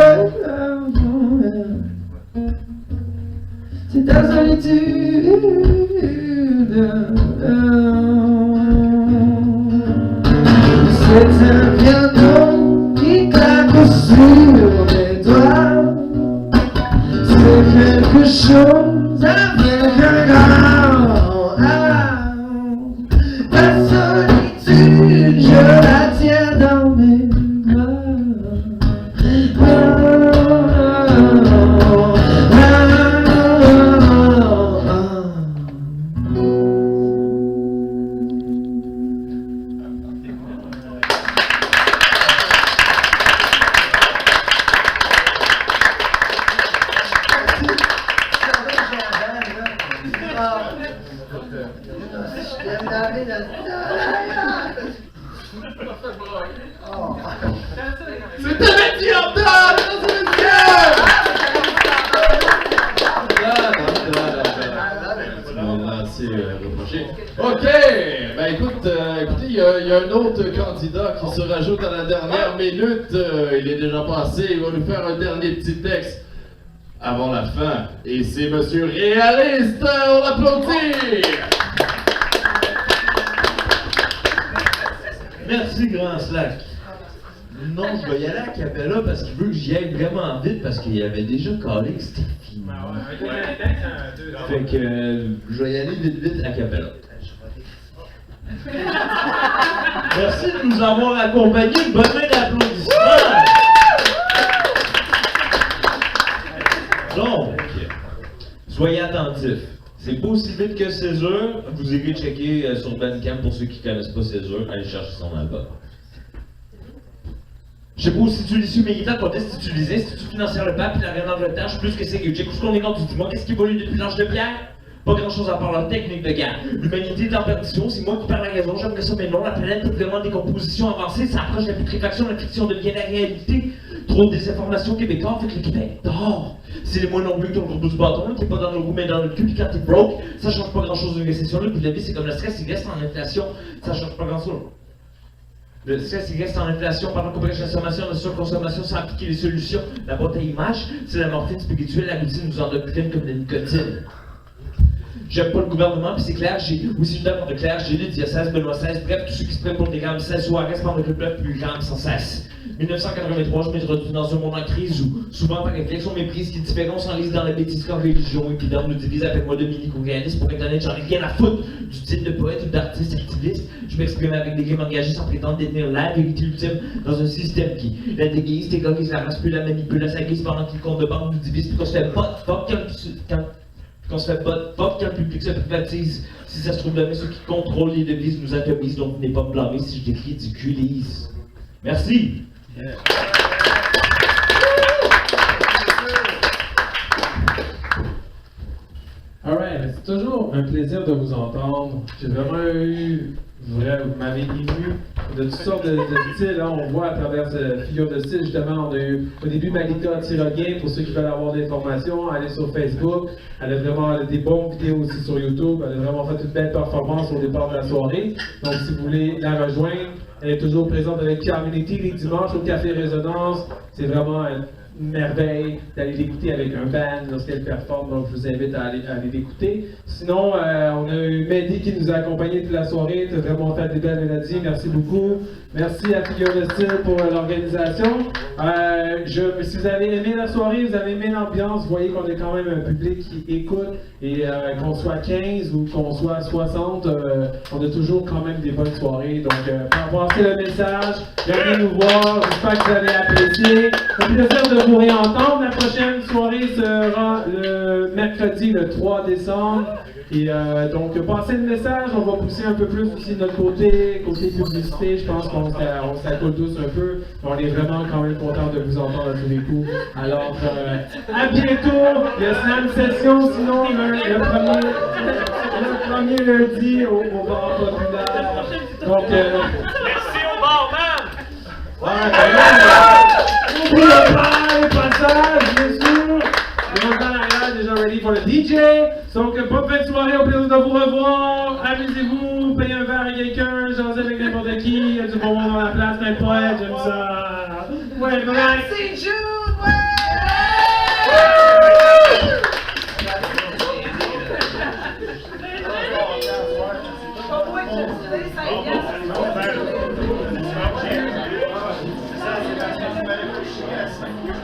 C'est ta solitude. C'est un piano qui claque sur mes doigts. C'est quelque chose avec un grand A. Ta solitude, je la tiens dans mes bras. C'était Mathieu Hortal, OK, ben écoutez, il y a un autre candidat qui se rajoute à la dernière minute. Il est déjà passé, il va nous faire un dernier petit texte avant la fin. Et c'est Monsieur Réaliste, on l'applaudit! Merci, Grand Slack. Non, je vais y aller à Capella parce qu'il veut que j'y aille vraiment vite parce qu'il avait déjà calé que c'était fini. Fait que je vais y aller vite à Capella. Merci de nous avoir accompagnés. Une bonne main d'applaudissements. Donc, soyez attentifs. C'est pas aussi vite que Césure. Vous irez checker sur Bandcamp pour ceux qui connaissent pas Césure. Allez chercher son album. Je sais pas si tu l'issue militaire, quand est-ce que tu lisais, si tu financières le pape, puis la reine d'Angleterre, je suis plus que c'est que check où est-ce qu'on est quand tu dis moi, qu'est-ce qui évolue depuis l'âge de pierre? Pas grand chose à part leur technique de guerre. L'humanité est en perdition, c'est moi qui perds la raison, j'aimerais ça, mais non, la planète est vraiment en décomposition avancée, ça approche la putréfaction, la fiction devient la réalité. Trop de désinformation québécoise fait que le Québec dort. C'est les moins nombreux qui ont le gros bout du bâton, qui est pas dans nos roues mais dans le cul, puis quand t'es broke, ça change pas grand chose d'une récession. Le bout de la vie, c'est comme le stress, il reste en inflation, ça change pas grand chose. Le stress, il reste en inflation pendant qu'on prêche la consommation, la surconsommation sans appliquer les solutions. La boîte à images, c'est la morphine spirituelle, la routine nous endoctrine comme de la nicotine. J'aime pas le gouvernement, puis c'est clair, j'ai aussi une dame de clair, j'ai lu diocèse, Benoît XVI, bref, tous ceux qui se prennent pour des grammes 16 soirées pendant que le peuple plus grave sans cesse. 1983, je m'introduis dans un monde en crise où, souvent par réflexion méprise, qui différence s'enlise dans la bêtise comme religion, et puis nous divise, appelle-moi Dominique ou réaliste, pour être honnête, j'en ai rien à foutre du titre de poète ou d'artiste activiste. Je m'exprime avec des rimes engagées sans prétendre détenir la vérité ultime dans un système qui la déguise, terrorise, la race, puis la manipule, la s'aguise pendant qu'il compte de banque nous divise, puis qu'on se fait pas fuck quand on se fait pas quand le public se privatise. Si ça se trouve demain, ceux qui contrôlent les devises nous atomisent, donc vous n'êtes pas blâmés si je les ridiculise. Merci. Yeah. Alright, c'est toujours un plaisir de vous entendre. J'ai vraiment eu, vous m'avez ému de toutes sortes de styles. Hein. On voit à travers cette figure de style, justement, on a eu au début Malika Tiroguin, pour ceux qui veulent avoir des informations, allez sur Facebook. Elle a vraiment des bonnes vidéos aussi sur YouTube. Elle a vraiment fait une belle performance au départ de la soirée. Donc, si vous voulez la rejoindre, elle est toujours présente avec Pierre Minetti les dimanches au Café Résonance. C'est vraiment une merveille d'aller l'écouter avec un band lorsqu'elle performe. Donc, je vous invite à aller l'écouter. Sinon, on a eu Mehdi qui nous a accompagnés toute la soirée. Tu as vraiment fait des belles mélodies. Merci beaucoup. Merci à Figure de Style pour l'organisation. Si vous avez aimé la soirée, vous avez aimé l'ambiance, vous voyez qu'on est quand même un public qui écoute et qu'on soit 15 ou qu'on soit 60, on a toujours quand même des bonnes soirées. Donc, pour passer le message, venez nous voir, j'espère que vous allez apprécier. Ça fait plaisir de vous réentendre. La prochaine soirée sera le mercredi, le 3 décembre. Et donc, passez le message, on va pousser un peu plus aussi de notre côté publicité. Je pense qu'on s'accorde tous un peu. On est vraiment quand même content de vous entendre à tous les coups. Alors, à bientôt. Il y a Slam Session, sinon le premier lundi au bar populaire. Donc, merci au barman! Pour le bar, le passage, bien sûr. Le bar arrière déjà ready pour le DJ. Donc, bonne fin de soirée, au plaisir de vous revoir. Amusez-vous, payez un verre à quelqu'un, jasez avec n'importe qui. Il y a du bon monde dans la place, un poète, j'aime ça. Ouais, bye. C'est Jude, ouais! C'est ça, c'est parce que tu m'avais couché à 5 heures.